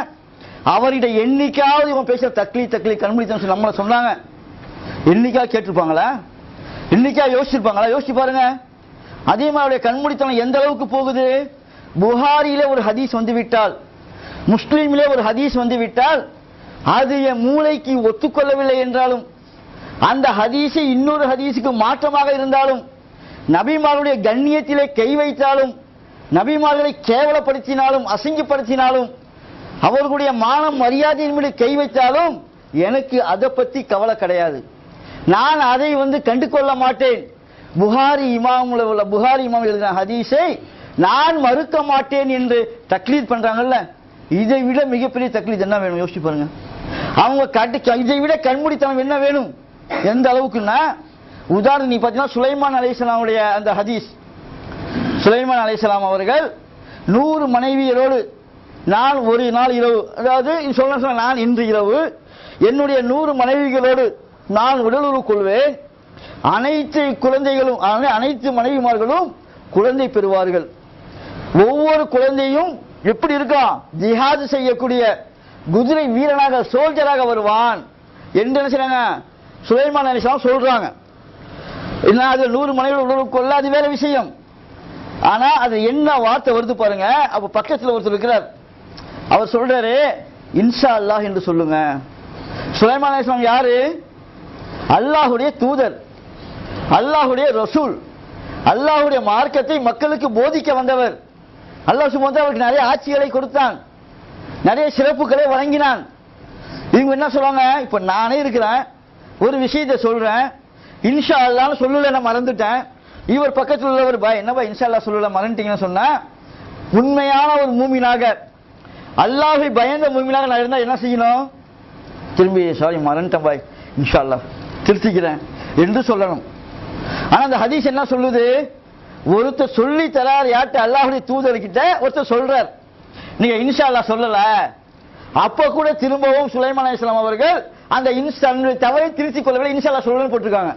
அவர்கிட்ட என்னைக்காவது இவன் பேசுற தக்லி கண்மூடித்தனம் சொல்லி நம்மள சொன்னாங்க? என்னைக்காவது கேட்டிருப்பாங்களா? என்னைக்காவது யோசிச்சிருப்பாங்களா? யோசிச்சு பாருங்க. அதே மாதிரி கண்மூடித்தனம் எந்த அளவுக்கு போகுது? புகாரியிலே ஒரு ஹதீஸ் வந்துவிட்டால், முஸ்லீமிலே ஒரு ஹதீஸ் வந்துவிட்டால், அது என் மூளைக்கு ஒத்துக்கொள்ளவில்லை என்றாலும், அந்த ஹதீஸை இன்னொரு ஹதீஸுக்கு மாற்றமாக இருந்தாலும், நபிமார்களுடைய கண்ணியத்திலே கை வைத்தாலும், நபிமார்களை கேவலப்படுத்தினாலும் அசிங்கப்படுத்தினாலும், அவர்களுடைய மானம் மரியாதையின் மீது கை வைத்தாலும் எனக்கு அதை பத்தி கவலை கிடையாது. நான் அதை கண்டு கொள்ள மாட்டேன். புகாரி இமாம் எழுதின ஹதீஸை நான் மறுக்க மாட்டேன் என்று தக்லீத் பண்றாங்கல்ல, இதை விட மிகப்பெரிய தக்லீத் என்ன வேணும்? யோசிச்சு பாருங்க. அவங்க இதை விட கண்மூடித்தனம் என்ன வேணும்? எந்த அளவுக்குன்னா, உதாரணம் நீ பார்த்தீங்கன்னா சுலைமான் அலைஹிஸ்ஸலாமுடைய அந்த ஹதீஸ். சுலைமான் அலைஹிஸ்ஸலாம் அவர்கள் 100 மனைவியரோடு நான் ஒரு நாள் இரவு, அதாவது சொல்ல நான் இன்று இரவு என்னுடைய 100 மனைவிகளோடு நான் உடலுறவு கொள்வேன், அனைத்து குழந்தைகளும் அனைத்து மனைவிமார்களும் குழந்தை பெறுவார்கள். ஒவ்வொரு குழந்தையும் எப்படி இருக்கா? ஜிஹாது செய்யக்கூடிய குதிரை வீரனாக சோல்ஜராக வருவான் என்று என்ன செய்றாங்க, சுலைமான் அலைஹிஸ்ஸலாம் சொல்றாங்க. என்ன அது 100 மனைவி உடலுக்கு கொள்ள அது வேற விஷயம். ஆனா அது என்ன வார்த்தை வருது பாருங்க. அப்ப பக்கத்துல ஒருத்தர் இருக்கிறார், அவர் சொல்றாரு இன்ஷா அல்லாஹ் என்று சொல்லுங்க. சுலைமான் அலைஹிஸ்ஸலாம் யாரு? அல்லாஹ்வுடைய தூதர், அல்லாஹ்வுடைய ரசூல், அல்லாஹ்வுடைய மார்க்கத்தை மக்களுக்கு போதிக்க வந்தவர். அல்லாஹ் சுப்ஹானஹு வ தஆலா அவருக்கு நிறைய ஆட்சிகளை கொடுத்தான், நிறைய சிறப்புகளை வழங்கினான். இவங்க என்ன சொல்றாங்க, இப்ப நானே இருக்கிறேன், ஒரு விஷயத்தை சொல்றேன், இன்ஷா அல்லாஹ்னு சொல்லல, நான் மறந்துட்டேன். இவர் பக்கத்தில் உள்ளவர் பாய் என்னப்பா இன்ஷா அல்லாஹ் சொல்லல மறந்துட்டீங்கன்னு சொன்னா, உண்மையான ஒரு மூமினாக அல்லாஹ்வை பயந்த மூமினாக நான் இருந்தா என்ன செய்யணும்? திரும்பி சாரி மறந்துட்டேன் பாய், இன்ஷா அல்லாஹ் திருத்திக்கிறேன் என்று சொல்லணும். ஆனா அந்த ஹதீஸ் என்ன சொல்லுது, ஒருத்தர் சொல்லி தரார் யார்கிட்ட, அல்லாஹ்வுடைய தூதர்கிட்ட ஒருத்தர் சொல்றார், நீங்க இன்ஷா அல்லாஹ் சொல்லல. அப்ப கூட திரும்பவும் சுலைமான் அலைஹிஸ்ஸலாம் அவர்கள் அந்த தவறை திருத்திக் கொள்ளவில்லை, இன்ஷா அல்லாஹ் சொல்லணும்னு போட்டிருக்காங்க.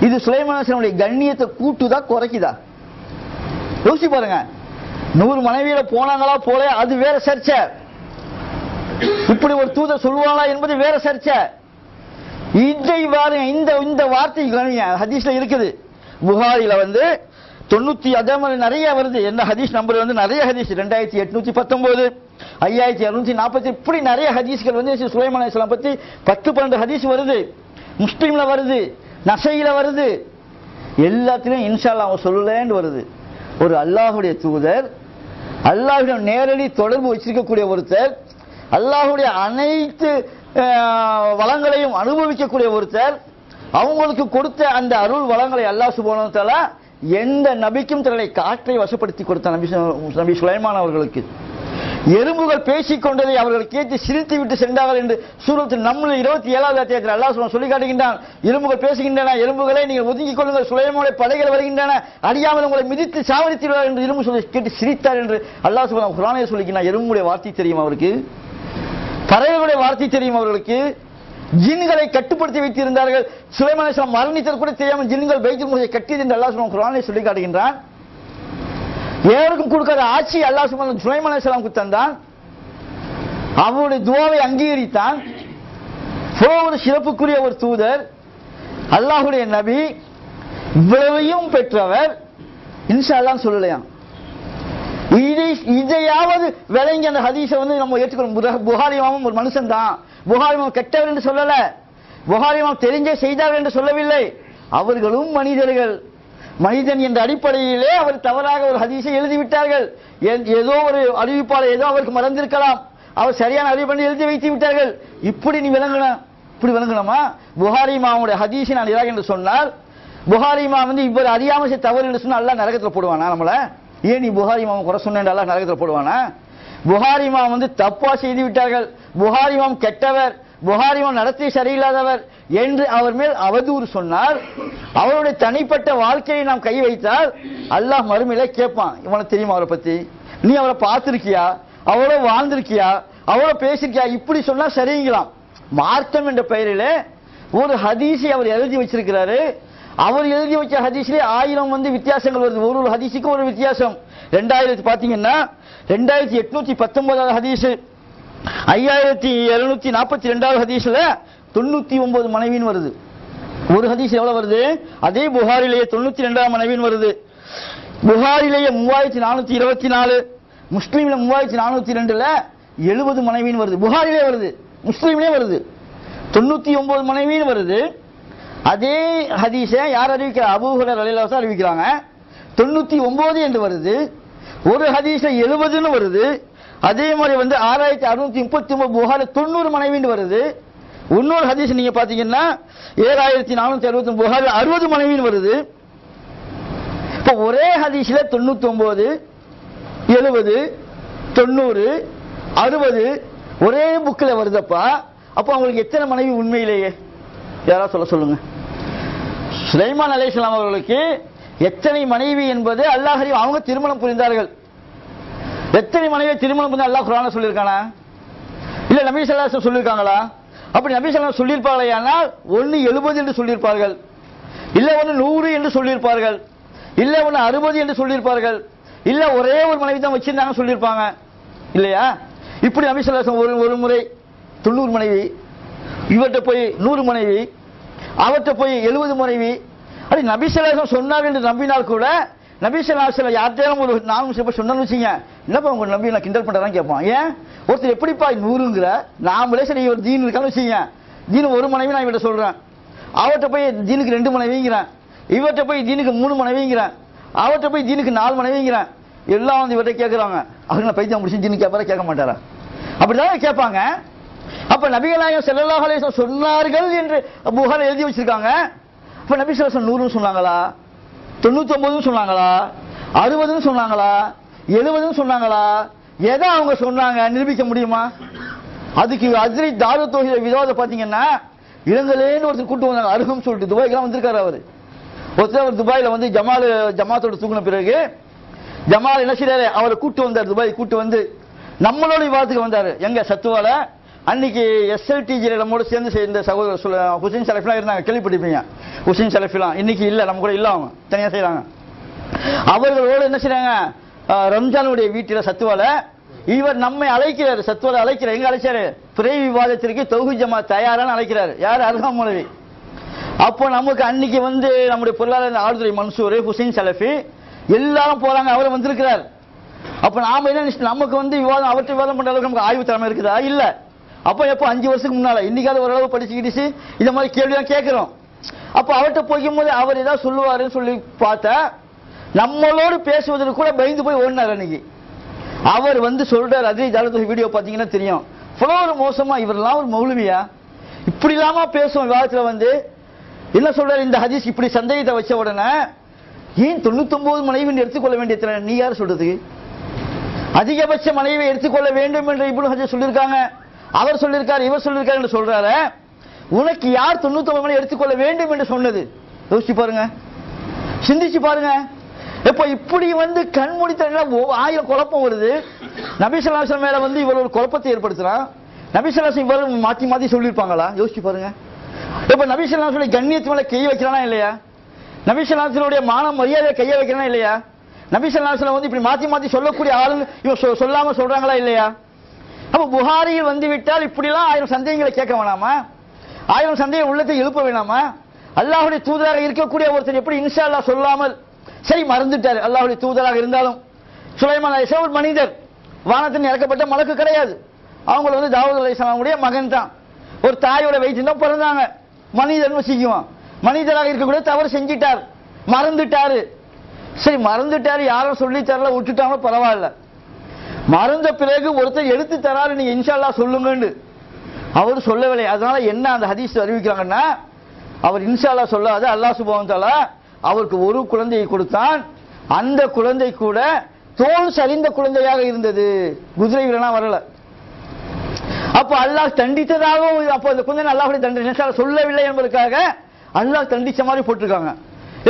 இது சுலைமான் அலைஹிஸ்ஸலாமுடைய கண்ணியத்தை கூட்டுதா குறைக்குதா? யோசிச்சு பாருங்க. 100 மனைவியில போனாங்களா போல அது வேற சர்ச்சை, இப்படி ஒரு தூதர் சொல்லுவாங்களா என்பது வேற சர்ச்சை. இந்த வார்த்தை ஹதீஸ்ல இருக்குது. புகாரில 90 அதே மாதிரி நிறைய வருது. என்ன ஹதீஸ் நம்பர் நிறைய ஹதீஸ் 2819 5240 இப்படி நிறைய ஹதீஸ்கள் சுலைமான் அலைஹிஸ்ஸலாம் பத்தி 10-12 ஹதீஸ் வருது. முஸ்லிம்ல வருது, நசையில வருது, எல்லாத்திலும் இன்ஷா அல்லாஹ் அவன் சொல்லலன்னு வருது. ஒரு அல்லாஹ்வுடைய தூதர், அல்லாஹ்விடம் நேரடி தொடர்பு வச்சிருக்கக்கூடிய ஒருத்தர், அல்லாஹ்வுடைய அனைத்து வளங்களையும் அனுபவிக்கக்கூடிய ஒருத்தர், அவங்களுக்கு கொடுத்த அந்த அருள் வளங்களை அல்லாஹ் சுப்ஹானஹு வ தஆலா எந்த நபிக்கும் தன்னுடைய காற்றை வசப்படுத்தி கொடுத்த நபி சுலைமான் அவர்களுக்கு. எறும்புகள் பேசிக் கொண்டதை அவர்கள் கேட்டு சிரித்து விட்டு சென்றார்கள் என்று சூரத்துல் நம்ல் 27வது அத்தியாயத்தில் அல்லாஹ் சொல்லி காட்டுகின்றான். எறும்புகள் பேசுகின்றன, எறும்புகளை நீங்கள் ஒதுங்கிக் கொள்ளுங்கள், சுலைமானுடைய படைகள் வருகின்றன, அறியாமல் உங்களை மிதித்து சாவடித்திருவார் என்று எறும்பு சொல்லி கேட்டு சிரித்தார் என்று அல்லாஹ் சுப்ஹானஹு குர்ஆனில் சொல்லிக்கிறான். எறும்புடைய வார்த்தை தெரியும் அவருக்கு, பறவைகளுடைய வார்த்தை தெரியும் அவர்களுக்கு. ஜின்களை கட்டுப்படுத்தி வைத்திருந்தார்கள். சுலைமான் அலைஹிஸ்ஸலாம் மரணித்தது கூட தெரியாமல் ஜின்கள் பைத்துல் முகத்தை கட்டியது என்று அல்லாஹ் சுப்ஹானஹு குர்ஆனில் சொல்லி காட்டுகின்றான். யாருக்கும் கொடுக்காத ஆட்சி அல்லாஹ் சுப்ஹானஹு சுலைமான் அலைஹிஸ்ஸலாமுக்கு தந்தான். அவருடைய துஆவை அங்கீகரித்தான். ஒரு சிறப்புக்குரிய ஒரு தூதர், அல்லாஹ்வுடைய நபி, இவ்வளவையும் பெற்றவர், இன்ஷா அல்லாஹ் சொல்லலையாம். இதையாவது விளங்கி அந்த ஹதீஸை நம்ம ஏற்றுக்கணும். புகாரி இமாமும் ஒரு மனுஷன் தான், புகாரி இமாம் கெட்டவர் என்று சொல்லல, புகாரி இமாம் தெரிஞ்சே செய்தார் என்று சொல்லவில்லை. அவர்களும் மனிதர்கள், மனிதன் என்ற அடிப்படையிலே அவர் தவறாக ஒரு ஹதீஸை எழுதிவிட்டார்கள். ஏதோ ஒரு அறிவிப்பாளர் ஏதோ அவருக்கு மறந்திருக்கலாம், அவர் சரியான அறிவு பண்ணி எழுதி வைத்து விட்டார்கள். இப்படி நீ இப்படி விளங்கணுமா? புகாரி இமாமுடைய ஹதீஸை நான் நிராக என்று சொன்னால், புகாரி இமாம் இவர் அறியாமல் தவறு என்று சொன்னால் அல்லாஹ் நரகத்தில் போடுவானா நம்மள? ஏன் நீ புகாரி இமாம் குறை சொன்ன அல்லாஹ் நரகத்தில் போடுவானா? புகாரி இமாம் தப்பா செய்து விட்டார்கள், புகாரி இமாம் கெட்டவர், புகாரி இமாம் நடத்தை சரியில்லாதவர் என்று அவர் மேல் அவதூறு சொன்னால், அவருடைய தனிப்பட்ட வாழ்க்கையை நாம் கை வைத்தால் அல்லாஹ் மறுமையில கேட்பான், இவனுக்கு தெரியுமா அவரை பத்தி? நீ அவரை பார்த்திருக்கியா? அவ்வளோ வாழ்ந்திருக்கியா? அவ்வளோ பேசிருக்கியா? இப்படி சொன்னா சரிங்களாம். மார்க்கம் என்ற பெயரிலே ஒரு ஹதீஸை அவர் எழுதி வச்சிருக்கிறாரு. அவர் எழுதி வச்ச ஹதீஸ்லே 1000 வித்தியாசங்கள் வருது. ஒரு ஹதீஸுக்கு ஒரு வித்தியாசம். 2000 பாத்தீங்கன்னா 2819 ஹதீஸ், 5742 ஹதீஸ்ல 99 மனைவின்னு வருது. ஒரு ஹதீஸ் எவ்வளவு வருது? அதே புகாரிலேயே 92 மனைவின்னு வருது. புகாரிலேயே 3424, முஸ்லீம்ல 3402ல 70 மனைவின்னு வருது. புகாரிலே வருது, முஸ்லீம்லே வருது, 99 மனைவின்னு வருது. அதே ஹதீஸை யார் அறிவிக்கிறார்? அபூ ஹுரைரா ரலியல்லாஹு அன்ஹு அறிவிக்கிறாங்க. 99 என்று வருது. ஒரு ஹதீஸ்ல 70ன்னு வருது. அதே மாதிரி 6639 புகாரி 90 மனைவின்னு வருது. இன்னொரு ஹதீஸ் நீங்க பாத்தீங்கன்னா 7469 புகாரி 60 மனைவின்னு வருது. இப்ப ஒரே ஹதீஸ்ல 99, 70, 90, 60 ஒரே புக்கில் வருதப்பா. அப்ப அவங்களுக்கு எத்தனை மனைவி உண்மையிலேயே? யாராவது சொல்லுங்க. சுலைமான் அலைஹிஸ்ஸலாம் அவர்களுக்கு எத்தனை மனைவி என்பது அல்லாஹ் அறியும். அவங்க திருமணம் புரிந்தார்கள். எத்தனை மனைவியை திருமணம் புரிந்து அல்லாஹ் குர்ஆன்ல சொல்லியிருக்கானா? இல்ல நபி ஸல்லல்லாஹு அலைஹி வஸல்லம் சொல்லியிருக்காங்களா? அப்படி நபி ஸல்லல்லாஹு சொல்லியிருப்பார்களேயானால் ஒன்னு 70 என்று சொல்லியிருப்பார்கள், இல்ல ஒன்னு 100 என்று சொல்லியிருப்பார்கள், இல்ல ஒன்னு 60 என்று சொல்லியிருப்பார்கள், இல்ல ஒரே ஒரு மனைவி தான் வச்சிருந்தாங்க சொல்லியிருப்பாங்க இல்லையா? இப்படி நபி ஸல்லல்லாஹு அலைஹி வஸல்லம் ஒரு முறை 90 மனைவி, இவர்கிட்ட போய் 100 மனைவி, அவர்கிட்ட போய் 70 மனைவி. அப்படி நபி ஸல்லல்லாஹு அலைஹி வஸல்லம் சொன்னார் என்று நம்பினால் கூட நபி ஸல்லல்லாஹு அலைஹி வஸல்லம் யார்கிட்டயும் ஒரு 4 சொன்னோம்னு வச்சுங்க, என்னப்பா உங்க நபி நான் கிண்டல் பண்றதான் கேட்பான். ஏன் ஒருத்தர் எப்படிப்பா 100ங்கிற, நாமளே சரி ஒரு தீன் இருக்கான்னு வச்சுங்க, தீனு 1 மனைவி நான் இவர்கிட்ட சொல்றேன், அவர்கிட்ட போய் தீனுக்கு 2 மனைவிங்கிறேன், இவர்கிட்ட போய் தீனுக்கு 3 மனைவிங்கிறேன், அவர்கிட்ட போய் தீனுக்கு 4 மனைவிங்கிறேன். எல்லாம் வந்து இவர்கிட்ட கேட்கறாங்க. அவங்க நான் பைத்தியம் முடிச்சு தீனு கேட்பாரா கேட்க மாட்டாரா? அப்படிதான் கேட்பாங்க. அப்ப நபிகள் நாயகம் ஸல்லல்லாஹு அலைஹி வஸல்லம் சொன்னார்கள் என்று புகாரி எழுதி வச்சிருக்காங்க. அப்ப நபி ஸல்லல்லாஹு அலைஹி வஸல்லம் 100 சொன்னாங்களா, 99 சொன்னாங்களா, 60 சொன்னாங்களா, 70 சொன்னாங்களா? எதை அவங்க சொன்னாங்க நிரூபிக்க முடியுமா? அதுக்கு அஜ்ரி தாரு தௌஹீத் விரோத பாத்தீங்கன்னா இளங்கலேன்னு ஒருத்தர் கூட்டு வந்தாங்க, அருகம் சொல்லிட்டு துபாய்க்கெல்லாம் வந்திருக்காரு அவரு. ஒருத்தர் அவர் துபாயில வந்து ஜமாத்தோட தூங்கின பிறகு ஜமால் என்ன செய்யறாரு, அவரை கூட்டு வந்தார், துபாய் கூட்டு வந்து நம்மளோட விவாதத்துக்கு வந்தாரு. எங்க சத்துவால அன்னைக்கு SLTG நம்மோட சேர்ந்து சேர்ந்த சகோதரர் ஹுசைன் சலஃபிலாம் இருந்தாங்க, கேள்விப்பட்டிருப்பீங்க. ஹுசைன் சலஃபிலாம் இன்னைக்கு இல்ல, நம்ம கூட இல்ல, அவங்க தனியா செய்யறாங்க. அவர்களோடு என்ன செய்றாங்க, ரம்ஜானுடைய வீட்டில் சத்துவால இவர் நம்மை அழைக்கிறாரு, சத்துவால அழைக்கிறார். எங்க அழைச்சாரு, பிறை விவாதத்திற்கு தௌஹீத் ஜமாத் தயாரான அழைக்கிறாரு. யார், அர்ஹம் மௌலவி. அப்போ நமக்கு அன்னைக்கு வந்து நம்முடைய பொருளாளர் ஆளுதுரை மன்சூர், ஹுசைன் சலஃபி எல்லாரும் போறாங்க, அவர் வந்திருக்கிறார். அப்ப நாம என்ன நமக்கு வந்து விவாதம் அவர்கிட்ட விவாதம் பண்ற அளவுக்கு நமக்கு ஆய்வு திறமை இருக்குதா? இல்ல. அப்ப எப்போ 5 வருஷத்துக்கு முன்னால, இன்னைக்காவது ஓரளவு படிச்சு கிடிச்சு இந்த மாதிரி கேள்விதான் கேட்கிறோம். அப்ப அவர்கிட்ட போகும்போது அவர் ஏதாவது சொல்லுவாருன்னு சொல்லி பார்த்தா நம்மளோடு பேசுவதற்கு கூட பயந்து போய் ஓடினார். அன்னைக்கு அவர் வந்து சொல்றாரு, அதே ஜாலத்து வீடியோ பாத்தீங்கன்னா தெரியும், ஒரு மோசமா இவரெல்லாம் ஒரு மௌலவியா, இப்படி இல்லாம பேசும் விவாதத்துல வந்து என்ன சொல்றாரு, இந்த ஹதீஸ் இப்படி சந்தேகத்தை வச்ச உடனே ஏன் 99 மனைவி எடுத்துக்கொள்ள வேண்டிய நீ யார் சொல்றதுக்கு? அதிகபட்ச மனைவியை எடுத்துக்கொள்ள வேண்டும் என்று இப்னு ஹஜர் சொல்லியிருக்காங்க, அவர் சொல்லியிருக்காரு, இவர் சொல்லியிருக்காரு என்று சொல்றாரு. உனக்கு யார் 99 மனைவி எடுத்துக்கொள்ள வேண்டும் என்று சொன்னது? யோசிச்சு பாருங்க, சிந்திச்சு பாருங்க. இப்ப இப்படி வந்து கண்மூடித்தன 1000 குழப்பம் வருது. நபி ஸல்லல்லாஹு அலைஹி வஸல்லம் மேல வந்து இவர் ஒரு குழப்பத்தை ஏற்படுத்துறான். நபி ஸல்லல்லாஹு அலைஹி வஸல்லம் இவர் மாத்தி மாத்தி சொல்லியிருப்பாங்களா? யோசிச்சு பாருங்க. இப்ப நபி ஸல்லல்லாஹு அலைஹி வஸல்லம் கண்ணியத்து மேல கை வைக்கிறானா இல்லையா? நபி ஸல்லல்லாஹு அலைஹி வஸல்லம் மான மரியாதையை கைய வைக்கிறானா இல்லையா? நபி ஸல்லல்லாஹு அலைஹி வஸல்லம் வந்து இப்படி மாத்தி மாத்தி சொல்லக்கூடிய ஆளுங்க இவன் சொல்லாம சொல்றாங்களா இல்லையா? அப்ப புகாரியில் வந்து விட்டால் இப்படிலாம் 1000 சந்தேகங்களை கேட்க வேணாமா? 1000 சந்தேகம் உள்ளத்தை எழுப்ப வேணாமா? அல்லாஹ்வுடைய தூதராக இருக்கக்கூடிய ஒருத்தர் எப்படி இன்ஷா அல்லாஹ் சொல்லாமல் சரி மறந்துட்டாரு. அல்லாஹ்வுடைய தூதராக இருந்தாலும் சுலைமான் அலைஹிஸ்ஸலாம் ஒரு மனிதர், வானத்தில் இறக்கப்பட்ட மலக்கு கிடையாது. அவங்க வந்து தாவூத் அலைஹிஸ்ஸலாமுடைய மகன் தான், ஒரு தாயோட வயிற்றில் தான் பிறந்தாங்க. மனிதன் வசிக்குவான், மனிதராக இருக்கக்கூடிய தவறு செஞ்சிட்டார், மறந்துட்டாரு. சரி மறந்துட்டாரு, யாரும் சொல்லி தரல, விட்டுட்டாங்களோ பரவாயில்ல. மறந்த பிறகு ஒருத்தர் எடுத்து தராரு, நீங்க இன்ஷா அல்லாஹ் சொல்லுங்கன்னு அவர் சொல்லவில்லை. அதனால என்ன அந்த ஹதீஸ் அறிவிக்கிறாங்கன்னா, அவர் இன்ஷா அல்லாஹ் சொல்லாத அல்லாஹ் சுப்ஹானஹு வ தஆலா அவருக்கு ஒரு குழந்தையை கொடுத்தான். அந்த குழந்தை கூட தோல் சரிந்த குழந்தையாக இருந்தது, குதிரை வீரனா வரல. அப்ப அல்லாஹ் தண்டித்ததாகவும், அப்ப அந்த குழந்தை அல்லாஹ்வுடைய தண்டனை சொல்லவில்லை என்பதற்காக அல்லாஹ் தண்டிச்ச மாதிரி போட்டிருக்காங்க.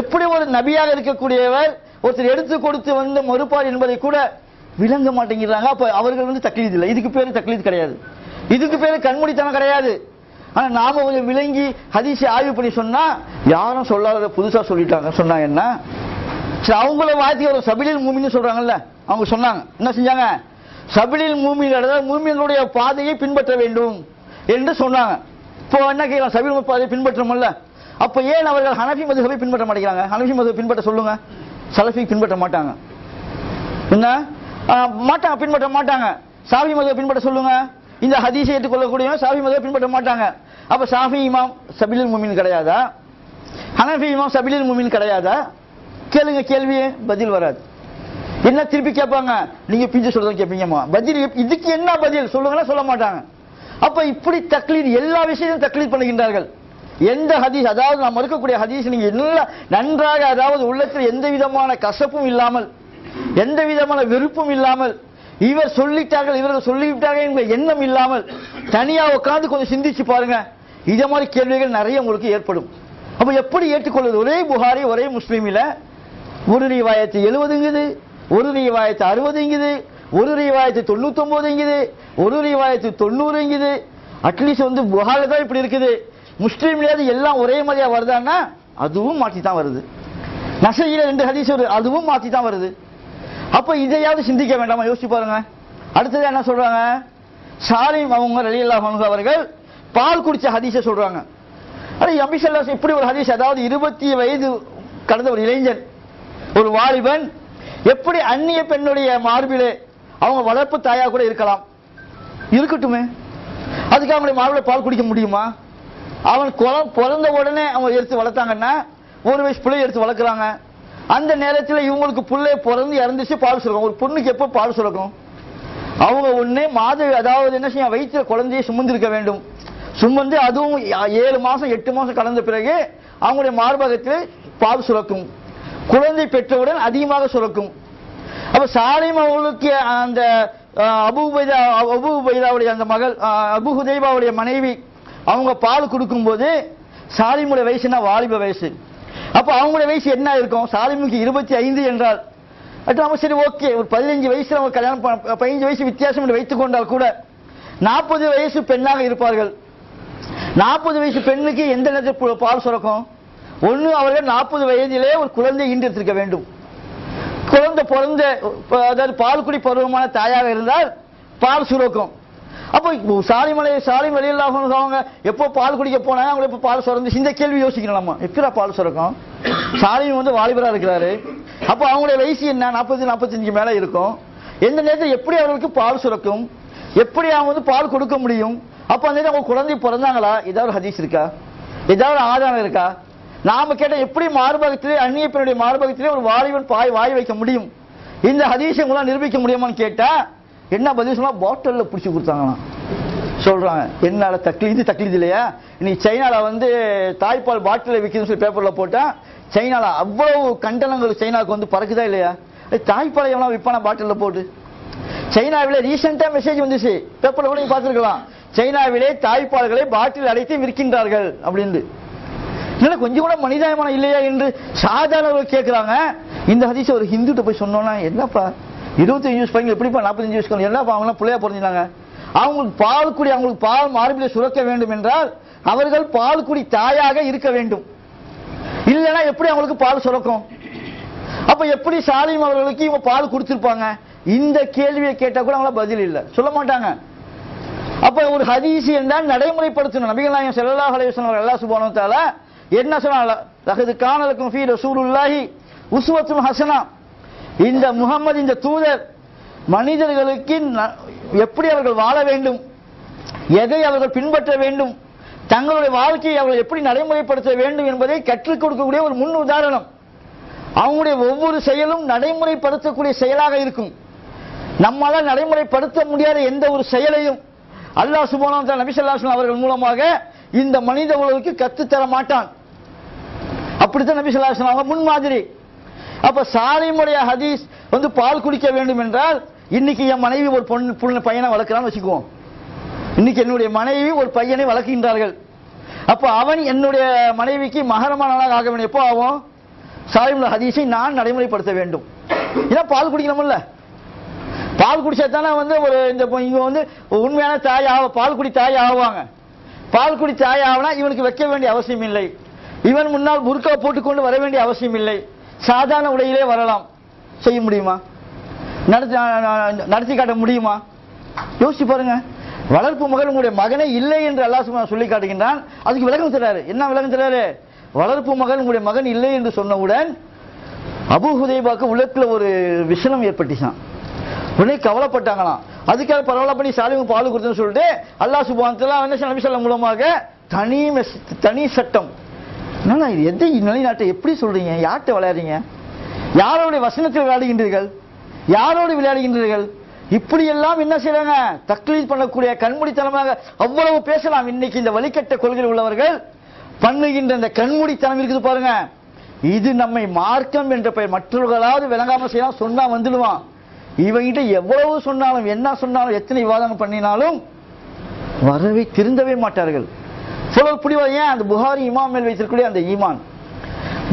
எப்படி ஒரு நபியாக இருக்கக்கூடியவர் ஒருத்தர் எடுத்து கொடுத்து வந்து மறுப்பார் என்பதை கூட விளங்க மாட்டேங்கிறாங்க. அப்ப அவர்கள் வந்து தக்லீத் இல்லை, இதுக்கு பேரு தக்லீத் கிடையாது, இதுக்கு பேரு கண்மூடித்தனம் கிடையாது. ஆனா நாம கொஞ்சம் விளங்கி ஹதீஸை ஆய்வு பண்ணி சொன்னா யாரும் சொல்லாத புதுசா சொல்லிட்டாங்க. சொன்னாங்க என்ன, அவங்கள வாத்தி ஒரு சபிலில் மூமின்னு சொல்றாங்கல்ல, அவங்க சொன்னாங்க என்ன செஞ்சாங்க, சபிலில் மூமின், மூமின்களுடைய பாதையை பின்பற்ற வேண்டும் என்று சொன்னாங்க. இப்போ என்ன கேட்கலாம், சபில் பாதையை பின்பற்றமுல்ல, அப்ப ஏன் அவர்கள் ஹனஃபி மதுஹபை பின்பற்ற மாட்டேங்கிறாங்க? ஹனஃபி மதுஹபை பின்பற்ற சொல்லுங்க, சலஃபி பின்பற்ற மாட்டாங்க. என்ன மாட்டாங்க, பின்பற்ற மாட்டாங்க. ஷாஃபி மதுஹபை பின்பற்ற சொல்லுங்க, இந்த ஹதீஸை ஏற்றுக்கொள்ளக்கூடிய ஷாஃபி மதுஹபை பின்பற்ற மாட்டாங்க. அப்ப ஷாஃபி இமாம் சபிலில் மூமின் கிடையாதா? ஹனஃபி இமாம் சபிலில் மூமின் கிடையாதா? கேளுங்க, கேள்வியே பதில் வராது. என்ன திருப்பி கேட்பாங்க, நீங்க பிஞ்சு சொல்றத கேட்பீங்கம்மா, பதில் இதுக்கு என்ன பதில் சொல்லுங்கன்னா சொல்ல மாட்டாங்க. அப்ப இப்படி தக்லீத், எல்லா விஷயத்தையும் தக்லீத் பண்ணுகின்றார்கள். எந்த ஹதீஸ், அதாவது நாம் மறுக்கக்கூடிய ஹதீஸ் நீங்க எல்லாம் நன்றாக, அதாவது உள்ளத்தில் எந்த விதமான கசப்பும் இல்லாமல், எந்த விதமான வெறுப்பும் இல்லாமல், இவர் சொல்லிட்டார்கள் இவர்கள் சொல்லிவிட்டார்கள் என்ற எண்ணம் இல்லாமல் தனியா உட்கார்ந்து கொஞ்சம் சிந்திச்சு பாருங்க, இத மாதிரி கேள்விகள் நிறைய உங்களுக்கு ஏற்படும். அப்ப எப்படி ஏற்றுக்கொள்வது? ஒரே புகாரி ஒரே முஸ்லீமில ஒரு ரிவாயத்து 70ங்குது, ஒரு ரிவாயத்து 60ங்குது, ஒரு ரிவாயத்து 99ங்குது, ஒரு ரிவாயத்து 90ங்குது. அட்லீஸ்ட் வந்து புகாரில தான் இப்படி இருக்குது, முஸ்லீம்லயாவது எல்லாம் ஒரே மாதிரியா வருதான்னா அதுவும் மாற்றி தான் வருது. நசையில 2 ஹதீஸ் வருது, அதுவும் மாற்றி தான் வருது. அப்ப இதையாவது சிந்திக்க வேண்டாமா? யோசிச்சு பாருங்க. அடுத்தது என்ன சொல்றாங்க, சாலிம் அவங்க ரலியல்லாஹு அன்ஹு அவர்கள் பால் குடிச்ச ஹதீஸை சொல்றாங்க. நபி ஸல்லல்லாஹு அலைஹி வஸல்லம் இப்படி ஒரு ஹதீஸ், அதாவது 20 வயது கடந்த ஒரு இளைஞன், ஒரு வாலிபன் எப்படி அந்நிய பெண்ணுடைய மார்பிலே அவங்க வளர்ப்பு தாயா கூட இருக்கலாம், இருக்கட்டுமே, அதுக்கு அவங்களுடைய மார்பிலே பால் குடிக்க முடியுமா? அவன் பிறந்த உடனே அவங்க எடுத்து வளர்த்தாங்கன்னா, ஒரு வயசு பிள்ளை எடுத்து வளர்க்குறாங்க, அந்த நேரத்தில் இவங்களுக்கு பிள்ளை பிறந்து இறந்துச்சு, பால் சுரக்கும். ஒரு பொண்ணுக்கு எப்போ பால் சுரக்கும்? அவங்க ஒண்ணே அதாவது என்ன செய்ய, வயிற்றுல குழந்தையை சுமந்திருக்க வேண்டும். சுமந்து அதுவும் 7 மாசம் 8 மாசம் கடந்த பிறகு அவங்களுடைய மார்பகத்தில் பால் சுரக்கும். குழந்தை பெற்றவுடன் அதிகமாக சுரக்கும். அப்ப சாலிம் அவர்களுக்கு அந்த அபூ உபைதாவுடைய அந்த மகள் அபூ ஹுதைபாவுடைய மனைவி அவங்க பால் கொடுக்கும் போது சாலிமுடைய வயசுனா வாலிப வயசு. அப்ப அவங்களுடைய வயசு என்ன இருக்கும்? சாலிமுக்கு 25 என்றால் நம்ம சரி ஓகே, ஒரு 15 வயசுல அவங்க கல்யாணம் 15 வயசு வித்தியாசம் என்று வைத்துக் கொண்டால் கூட 40 வயசு பெண்ணாக இருப்பார்கள். 40 வயசு பெண்ணுக்கு எந்த நேரத்தில் பால் சுரக்கும்? ஒண்ணு அவர்கள் 40 வயதிலே ஒரு குழந்தை ஈன்றெடுத்திருக்க வேண்டும். குழந்தை பிறந்த அதாவது பால் குடி பருவமான தாயாக இருந்தால் பால் சுரக்கும். அப்போ சாலிம் ரலியல்லாஹு அன்ஹு அவங்க எப்போ பால் குடிக்க போனாங்க, அவங்க எப்போ பால் சுரந்து, இந்த கேள்வி யோசிக்கணும் நம்ம. எப்படா பால் சுரக்கும்? சாலிம் வந்து வாலிபரா இருக்கிறாரு, அப்போ அவங்களுடைய வயசு என்ன, 40-45 மேல இருக்கும். எந்த நேரத்தில் எப்படி அவர்களுக்கு பால் சுரக்கும்? எப்படி அவங்க வந்து பால் கொடுக்க முடியும்? அப்ப அந்த அவங்க குழந்தை பிறந்தாங்களா? ஏதாவது ஹதீஸ் இருக்கா? ஏதாவது ஆதாரம் இருக்கா? நாம கேட்ட எப்படி மார்பகத்திலே அந்நிய பெண்ணுடைய மார்பகத்திலே ஒரு வாலிபன் வாய் வைக்க முடியும்? இந்த ஹதீஸை உங்களால் நிரூபிக்க முடியுமான்னு கேட்டா என்ன பதில் சொன்னா, பாட்டில்ல பிடிச்சி கொடுத்தாங்களாம் சொல்றாங்க. என்னால தக்லீது இல்லையா? இன்னைக்கு சைனால வந்து தாய்ப்பால் பாட்டில் விற்குதுன்னு சொல்லி பேப்பர்ல போட்டா சைனால அவ்வளவு கண்டனங்கள் சைனாவுக்கு வந்து பறக்குதா இல்லையா? தாய்ப்பாலை எவ்வளவு விற்பானா பாட்டில்ல போட்டு? சைனாவிலே ரீசெண்டா மெசேஜ் வந்துச்சு, பேப்பர்ல கூட நீங்க பார்த்திருக்கலாம். சைனாவிலே தாய்ப்பால்களை பாட்டில் அடைத்து விற்கின்றார்கள் அப்படின்னு. கொஞ்சம் கூட மனிதாயமானம் இல்லையா என்று சாதாரணவர்கள் கேட்கிறாங்க. இந்த ஹதீஸ் ஒரு ஹிந்துட்ட போய் சொன்னோம்னா, என்னப்பா 25 வயசு பையன் எப்படிப்பா 45 வயசு என்னப்பா அவங்க பிள்ளையா பிறந்தாங்க? அவங்களுக்கு பால் குடி, அவங்களுக்கு பால் மார்பிலே சுரக்க வேண்டும் என்றால் அவர்கள் பால் குடி தாயாக இருக்க வேண்டும். இல்லைன்னா எப்படி அவங்களுக்கு பால் சுரக்கும்? அப்ப எப்படி சாலிம் அவர்களுக்கு இவங்க பால் கொடுத்திருப்பாங்க? இந்த கேள்வியை கேட்டா கூட அவங்கள பதில் இல்லை, சொல்ல மாட்டாங்க. அப்ப ஒரு ஹதீஸ் என்றால் நடைமுறைப்படுத்தணும். நபிகள் நாயகம் ஸல்லல்லாஹு அலைஹி வஸல்லம் அல்லாஹ் சுப்ஹானஹு வ தஆலா என்ன சொன்னாங்க? லகத் கான லக்கும் ஃபீ ரசூலுல்லாஹி உஸ்வத்துன் ஹஸனா. இந்த முஹம்மது, இந்த தூதர் மனிதர்களுக்கு எப்படி அவர்கள் வாழ வேண்டும், எதை அவர்கள் பின்பற்ற வேண்டும், தங்களுடைய வாழ்க்கையை அவர்கள் எப்படி நடைமுறைப்படுத்த வேண்டும் என்பதை கற்றுக் கொடுக்கக்கூடிய ஒரு முன் உதாரணம். அவங்களுடைய ஒவ்வொரு செயலும் நடைமுறைப்படுத்தக்கூடிய செயலாக இருக்கும். நம்மால நடைமுறைப்படுத்த முடியாத எந்த ஒரு செயலையும் அல்லாஹ் சுப்ஹானஹு வ தஆலா நபி ஸல்லல்லாஹு அலைஹி வஸல்லம் அவர்கள் மூலமாக இந்த மனித உலகுக்கு கற்றுத்தர மாட்டான். அப்படித்தான் நபி ஸல்லல்லாஹு அலைஹி வஸல்லம் முன்மாதிரி. அப்ப சாலிமுடைய ஹதீஸ் வந்து பால் குடிக்க வேண்டும் என்றால், இன்னைக்கு என் மனைவி ஒரு பையனை வளர்க்கிறான்னு வச்சுக்குவோம். இன்னைக்கு என்னுடைய மனைவி ஒரு பையனை வளர்க்கின்றார்கள். அப்ப அவன் என்னுடைய மனைவிக்கு மகரமானவனாக ஆக வேண்டும். எப்போ ஆகும்? சாலிமுடைய ஹதீஸை நான் நடைமுறைப்படுத்த வேண்டும். ஏன்னா பால் குடிக்கணும்ல, பால் குடிச்சா தானே வந்து ஒரு இங்க வந்து உண்மையான தாய் பால் குடி தாய் ஆவாங்க. பால் குடி தாய் ஆகுனா இவனுக்கு வைக்க வேண்டிய அவசியம் இல்லை, இவன் முன்னால் புர்கா போட்டுக்கொண்டு வர வேண்டிய அவசியம் இல்லை, சாதாரண உடையிலே வரலாம். செய்ய முடியுமா? நடத்தி காட்ட முடியுமா? யோசிச்சு பாருங்க. வளர்ப்பு மகன் உங்களுடைய மகனே இல்லை என்று அல்லாஹ் சுப்ஹானஹு சொல்லி காட்டுகின்றான். அதுக்கு விளக்கம் தராரு. என்ன விளக்கம் தராரு? வளர்ப்பு மகன் உங்களுடைய மகன் இல்லை என்று சொன்னவுடன் அபூ ஹுதைபாக்கு உள்ளத்துல ஒரு விஷயம் ஏற்பட்டுச்சான். உடனே கவலைப்பட்டாங்களாம். அதுக்காக பரவாயில்ல பண்ணி சாலிமுக்கு பால் கொடுத்துன்னு சொல்லிட்டு அல்லாஹ் சுப்ஹானஹு வ தஆலா நபி ஸல்லல்லாஹு அலைஹி வஸல்லம் மூலமாக தனி சட்டம். என்னன்னா இது எதை நிலைநாட்டை எப்படி சொல்றீங்க? யார்கிட்ட விளையாடுறீங்க? யாரோடைய வசனத்தில் விளையாடுகின்றீர்கள்? யாரோடு விளையாடுகின்றீர்கள்? இப்படி எல்லாம் என்ன செய்றாங்க? தக்லீத் பண்ணக்கூடிய கண்மூடித்தனமாக அவ்வளவு பேசலாம். இன்னைக்கு இந்த வழிகட்ட கொள்கை உள்ளவர்கள் பண்ணுகின்ற இந்த கண்மூடித்தனம் இருக்குது பாருங்க. இது நம்மை மார்க்கம் என்ற பெயர் மற்றவர்களாவது விளங்காம செய்யலாம், சொன்னா வந்துடுவான். இவங்கிட்ட எவ்வளவு சொன்னாலும் என்ன சொன்னாலும் எத்தனை விவாதம் பண்ணினாலும் வரவே திருந்தவே மாட்டார்கள். ஏன் அந்த புகாரி இமாம் மேல் வைத்திருக்கக்கூடிய அந்த ஈமான்,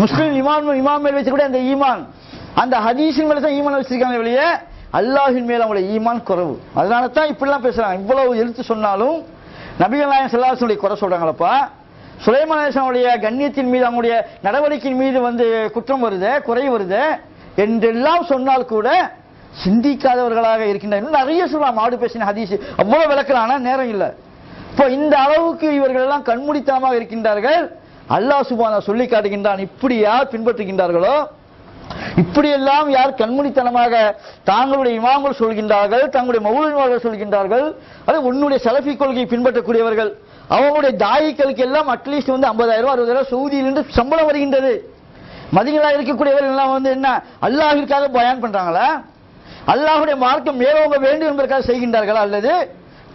முஸ்லிம் இமாம் மேல் வைத்திருக்கக்கூடிய அந்த ஈமான், அந்த ஹதீஸின் மேல தான் ஈமான் வச்சிருக்காங்க வெளியே, அல்லாஹ்வின் மேல் அவங்களுடைய ஈமான் குறைவு. அதனால தான் இப்படிலாம் பேசுறாங்க. இவ்வளவு எழுத்து சொன்னாலும் நபிகள் நாயகம் ஸல்லல்லாஹு அலைஹி வஸல்லம் குறை சொல்றாங்களப்பா. சுலைமான் அலைஹிஸ்ஸலாமுடைய கண்ணியத்தின் மீது அவங்களுடைய நடவடிக்கையின் மீது வந்து குற்றம் வருது, குறை வருது என்றெல்லாம் சொன்னால் கூட சிந்திக்காதவர்களாக இருக்கின்ற நிறைய சொல்லலாம். மாடு பேசின ஹதீஸ் அவ்வளவு விளக்கலாம், நேரம் இல்லை. இப்போ இந்த அளவுக்கு இவர்கள் எல்லாம் கண்மூடித்தனமாக இருக்கின்றார்கள். அல்லாஹ் சுப்ஹானஹு சொல்லி காட்டுகின்றான், இப்படி யார் பின்பற்றுகின்றார்களோ, இப்படியெல்லாம் யார் கண்மூடித்தனமாக தாங்களுடைய இமாம்கள் சொல்கின்றார்கள், தங்களுடைய மௌலவிமார்கள் சொல்கின்றார்கள், அது உன்னுடைய சலஃபி கொள்கையை பின்பற்றக்கூடியவர்கள், அவங்களுடைய தாயிகளுக்கு எல்லாம் அட்லீஸ்ட் 50,000 60,000 சவுதியிலிருந்து சம்பளம் வருகின்றது. மதீனாவில் இருக்கக்கூடியவர்கள் எல்லாம் என்ன அல்லாஹ்விற்காக பயான் பண்றாங்களா, அல்லாஹ்வுடைய மார்க்கம் மேலோங்க வேண்டும் என்பதற்காக செய்கின்றார்களா, அல்லது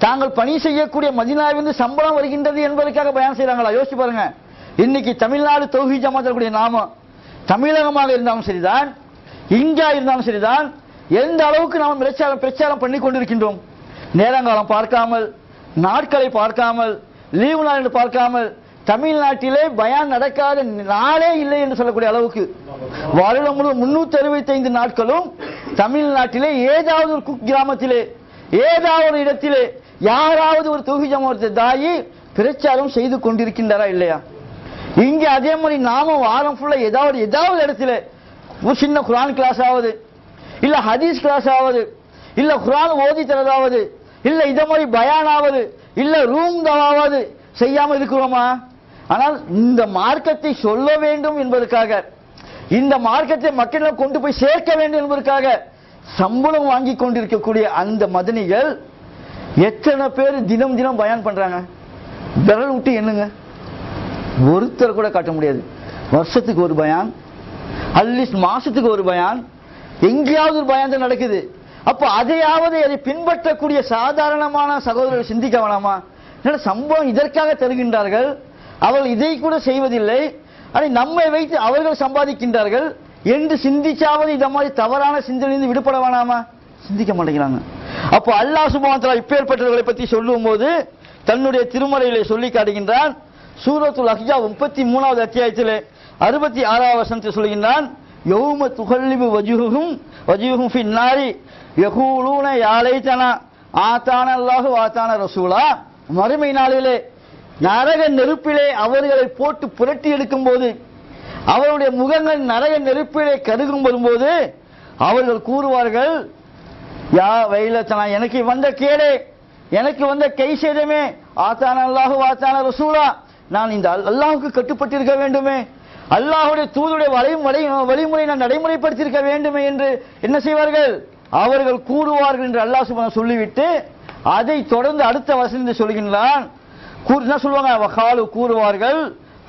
தாங்கள் பணி செய்யக்கூடிய மதீனாவிலிருந்து சம்பளம் வருகின்றது என்பதற்காக பயான் செய்றாங்களா? யோசிச்சு பாருங்க. இன்னைக்கு தமிழ்நாடு தௌஹீத் ஜமாத்துடைய நாமம் தமிழகமாக இருந்தாலும் சரிதான், இங்கா இருந்தாலும் சரிதான், எந்த அளவுக்கு நாம் பிரச்சாரம் பண்ணி கொண்டிருக்கின்றோம். நேரங்காலம் பார்க்காமல், நாட்களை பார்க்காமல், லீவு நாள் என்று பார்க்காமல், தமிழ்நாட்டிலே பயான் நடக்காத நாளே இல்லை என்று சொல்லக்கூடிய அளவுக்கு வருடம் முழுவதும் 365 நாட்களும் தமிழ்நாட்டிலே ஏதாவது ஒரு கிராமத்திலே, ஏதாவது ஒரு இடத்திலே யாராவது ஒரு தௌஹீத் ஜமாத் தாயி பிரச்சாரம் செய்து கொண்டிருக்கின்றாரா இல்லையா? இங்க அதே மாதிரி நாம வாரம் ஃபுல்லா ஏதாவது இடத்துல ஒரு சின்ன குர்ஆன் கிளாஸ் ஆகுது, இல்ல ஹதீஸ் கிளாஸ் ஆகுது, இல்ல குர்ஆன் ஓதி தரதாவது, இல்ல இத மாதிரி பயான் ஆவது, இல்ல ரூம் தவாவது செய்யாம இருக்கிறோமா? ஆனால் இந்த மார்க்கத்தை சொல்ல வேண்டும் என்பதற்காக, இந்த மார்க்கத்தை மக்களிடம் கொண்டு போய் சேர்க்க வேண்டும் என்பதற்காக சம்பளம் வாங்கி கொண்டிருக்கக்கூடிய அந்த மதனிகள் எத்தனை பேர் தினம் தினம் பயான் பண்றாங்க? விரல் விட்டு எண்ணுங்க, ஒருத்தர் கூட காட்ட முடியாது. வருஷத்துக்கு ஒரு பயான், அட்லீஸ்ட் மாசத்துக்கு ஒரு பயான், எங்கேயாவது ஒரு பயான் தான் நடக்குது. அப்போ அதையாவது அதை பின்பற்றக்கூடிய சாதாரணமான சகோதரர்கள் சிந்திக்க வேணாமா? சம்பவம் இதற்காக தருகின்றார்கள், அவர்கள் இதை கூட செய்வதில்லை, அதை நம்மை வைத்து அவர்கள் சம்பாதிக்கின்றார்கள் என்று சிந்திச்சாவது இந்த மாதிரி தவறான சிந்தனையிலிருந்து விடுபட வேணாமா? சிந்திக்க மாட்டேங்கிறாங்க. அப்போ அல்லாஹ் சுப்ஹானஹு வ தஆலா இப்பேற்பட்டவர்களை பற்றி சொல்லும் போது தன்னுடைய திருமறையிலே சொல்லி காட்டுகின்றான். சூரத்துல் அஹ்ஸாப் 33வது அத்தியாயத்திலே 66வது வசனத்தில் சொல்கின்றான், யௌம துகல்லிபு வஜூஹும் ஃபின் நாரி யகூலூன யா லைதனா ஆதான அல்லாஹு ஆதான ரசூலா. மறுமை நாளிலே நரக நெருப்பிலே அவர்களை போட்டு புரட்டி எடுக்கும் போது, அவருடைய முகங்கள் நரக நெருப்பிலே கருகும் வரும்போது அவர்கள் கூறுவார்கள், யா வைலத்தனா, எனக்கு வந்த கேடே, எனக்கு வந்த கை சேதமே, ஆத்தான அல்லாஹு ஆத்தான ரசூலா, நான் இந்த அல்லாஹுக்கு கட்டுப்பட்டிருக்க வேண்டுமே, அல்லாஹுடைய தூதுடைய வழிமுறை நான் நடைமுறைப்படுத்தியிருக்க வேண்டுமே என்று என்ன செய்வார்கள்? அவர்கள் கூறுவார்கள் என்று அல்லாஹ் சுப்ஹானஹு சொல்லிவிட்டு அதை தொடர்ந்து அடுத்த வசனத்தை சொல்கின்றான். என்ன சொல்லுவாங்க? வகாலு கூறுவார்கள்,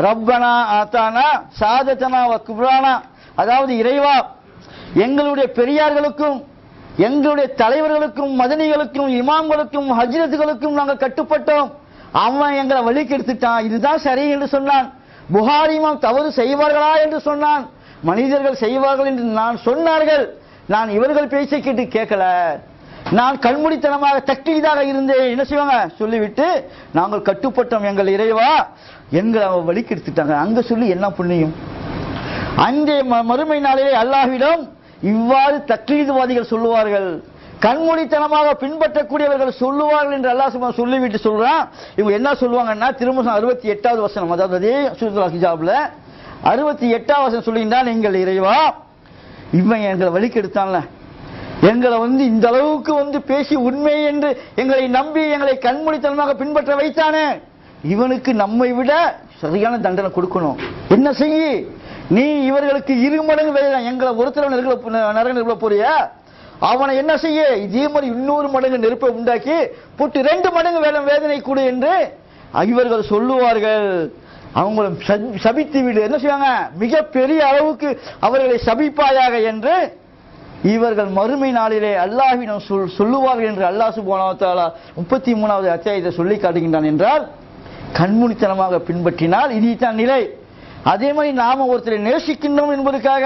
ரப்பனா ஆத்தானா சாதத்தனா வ குப்ரானா, அதாவது இறைவா, எங்களுடைய பெரியார்களுக்கும் எங்களுடைய தலைவர்களுக்கும் மதனிகளுக்கும் இமாம்களுக்கும் ஹஜ்ரத்துகளுக்கும் நாங்கள் கட்டுப்பட்டோம், அவன் எங்களை வழிக்கு எடுத்துட்டான், இதுதான் சரி என்று சொன்னான். புகாரி இமாம் தவறு செய்வார்களா என்று சொன்னான், மனிதர்கள் செய்வார்கள் என்று நான் சொன்னார்கள், நான் இவர்கள் பேச்சை கேட்டு கேட்கல, நான் கண்மூடித்தனமாக தக்லீதாக இருந்தேன். என்ன செய்வாங்க? சொல்லிவிட்டு நாங்கள் கட்டுப்பட்டோம் எங்கள் இறைவா, எங்களை அவன் வழிக்கு எடுத்துட்டாங்க. அங்க சொல்லி என்ன புண்ணியம்? அந்த மறுமை நாளிலே அல்லாஹ்விடம் இவ்வாறு தக்லீதுவாதிகள் சொல்லுவார்கள், கண்மூடித்தனமாக பின்பற்றக்கூடியவர்கள் சொல்லுவார்கள் என்று அல்லாஹ் சுப்ஹானஹு சொல்லிவிட்டு சொல்றான். இவங்க என்ன சொல்லுவாங்கன்னா, திரும்ப 68வது வசனம், அதாவது அதே சூரத்துல் அஹ்ஸாப்ல 68வது வசனம் சொல்லுகின்றான், எங்கள் இறைவா, இவன் எங்களை வழிக்கு எடுத்தான்ல, எங்களை இந்த அளவுக்கு பேசி உண்மை என்று எங்களை நம்பி எங்களை கண்மூடித்தனமாக பின்பற்ற வைத்தானே, இவனுக்கு நம்மை விட சரியான தண்டனை கொடுக்கணும். என்ன செய்ய? நீ இவர்களுக்கு 2 மடங்கு வேதனை, எங்களை ஒருத்தர நரக நெருப்புல போறியா, அவனை என்ன செய்ய? இதே மாதிரி 200 மடங்கு நெருப்பை உண்டாக்கி போட்டு 2 மடங்கு வேதனை கொடு என்று இவர்கள் சொல்லுவார்கள். அவங்களை சபித்து விடு. என்ன செய்வாங்க? மிக பெரிய அளவுக்கு அவர்களை சபிப்பாயாக என்று இவர்கள் மறுமை நாளிலே அல்லாஹ்விடம் சொல்லுவார்கள் என்று அல்லாஹ் சுப்ஹானஹு வ தஆலா 33வது அத்தியாயத்தை சொல்லி காட்டுகின்றான். என்றால் கண்மூடித்தனமாக பின்பற்றினால் இதுதான் நிலை. அதே மாதிரி நாம ஒருத்தரை நேசிக்கின்றோம் என்பதற்காக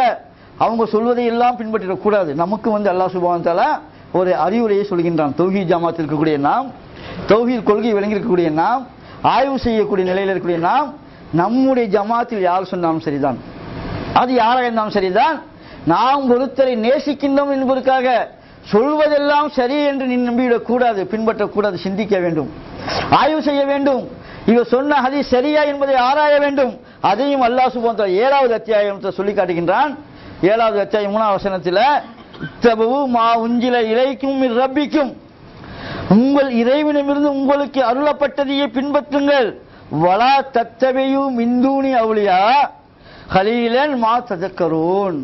அவங்க சொல்வதை எல்லாம் பின்பற்றிடக் கூடாது. நமக்கு அல்லாஹ் சுப்ஹானஹு வ தஆலா ஒரு அறிவுரையை சொல்கின்றான். தௌஹீத் ஜமாத்தில் இருக்கக்கூடிய நாம், தௌஹீத் கொள்கை விளங்கியிருக்கக்கூடிய நாம், ஆய்வு செய்யக்கூடிய நிலையில் இருக்கக்கூடிய நாம், நம்முடைய ஜமாத்தில் யார் சொன்னாலும் சரிதான், அது யாராக இருந்தாலும் சரிதான், நாம் ஒருத்தரை நேசிக்கின்றோம் என்பதற்காக சொல்வதெல்லாம் சரி என்று நீ நம்பிவிடக் கூடாது, பின்பற்றக்கூடாது. சிந்திக்க வேண்டும், ஆய்வு செய்ய வேண்டும், இவர் சொன்ன ஹதீஸ் சரியா என்பதை ஆராய வேண்டும். அதையும் அல்லாஹ் சுப்ஹானஹு வ தஆலா 7வது அத்தியாயத்தை சொல்லி காட்டுகின்றான். 7வது அத்தியாயம் 3வது வசனத்தில், இத்தபு மா உஞ்சில இலைக்கும் ரப்பிக்கும், உங்கள் இறைவனிடமிருந்து உங்களுக்கு அருளப்பட்டதையே பின்பற்றுங்கள். வலா தத்தபையு மின்தூனி அவுலியா கலீலன் மா ததக்கரூன்.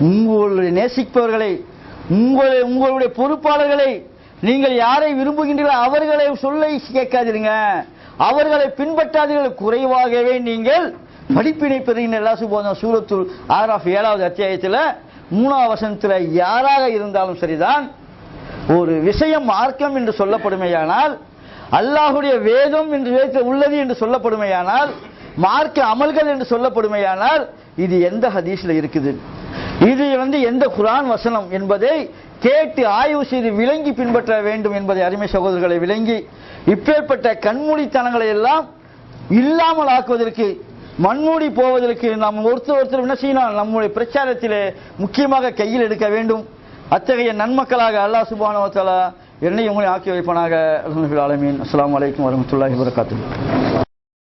உங்களுடைய நேசிப்பவர்களை, உங்களுடைய பொறுப்பாளர்களை, நீங்கள் யாரை விரும்புகின்றீர்களோ அவர்களை சொல்லை கேட்காதீங்க, அவர்களை பின்பற்றாதீர்கள், குறைவாகவே நீங்கள் படிப்பினை பெறுகின்ற. அல்லாஹ் சுப்ஹானஹு சூரத்துல் ஆராஃப் 7வது அத்தியாயத்தில் 3வது வசனத்தில் யாராக இருந்தாலும் சரிதான், ஒரு விஷயம் மார்க்கம் என்று சொல்லப்படுமையானால், அல்லாஹுடைய வேதம் என்று உள்ளது என்று சொல்லப்படுமையானால், மார்க்க அமல்கள் என்று சொல்லப்படுமையானால், இது எந்த ஹதீஸ்ல இருக்குது, இது எந்த குர்ஆன் வசனம் என்பதை கேட்டு ஆய்வு செய்து விளங்கி பின்பற்ற வேண்டும் என்பதை அருமை சகோதரர்களை விளங்கி, இப்பேற்பட்ட கண்மூடித்தனங்களை எல்லாம் இல்லாமல் ஆக்குவதற்கு, மண்மூடி போவதற்கு நாம் ஒருத்தர் என்ன செய்யணும், நம்முடைய பிரச்சாரத்திலே முக்கியமாக கையில் எடுக்க வேண்டும். அத்தகைய நன்மக்களாக அல்லாஹ் சுப்ஹானஹு வ தஆலா என்னை உங்களை ஆக்கி வைப்பானாக. அல்ஹம்துலில்லாஹி ஆலமீன். அஸ்ஸலாமு அலைக்கும் வரஹ்மத்துல்லாஹி வபரகாத்துஹு.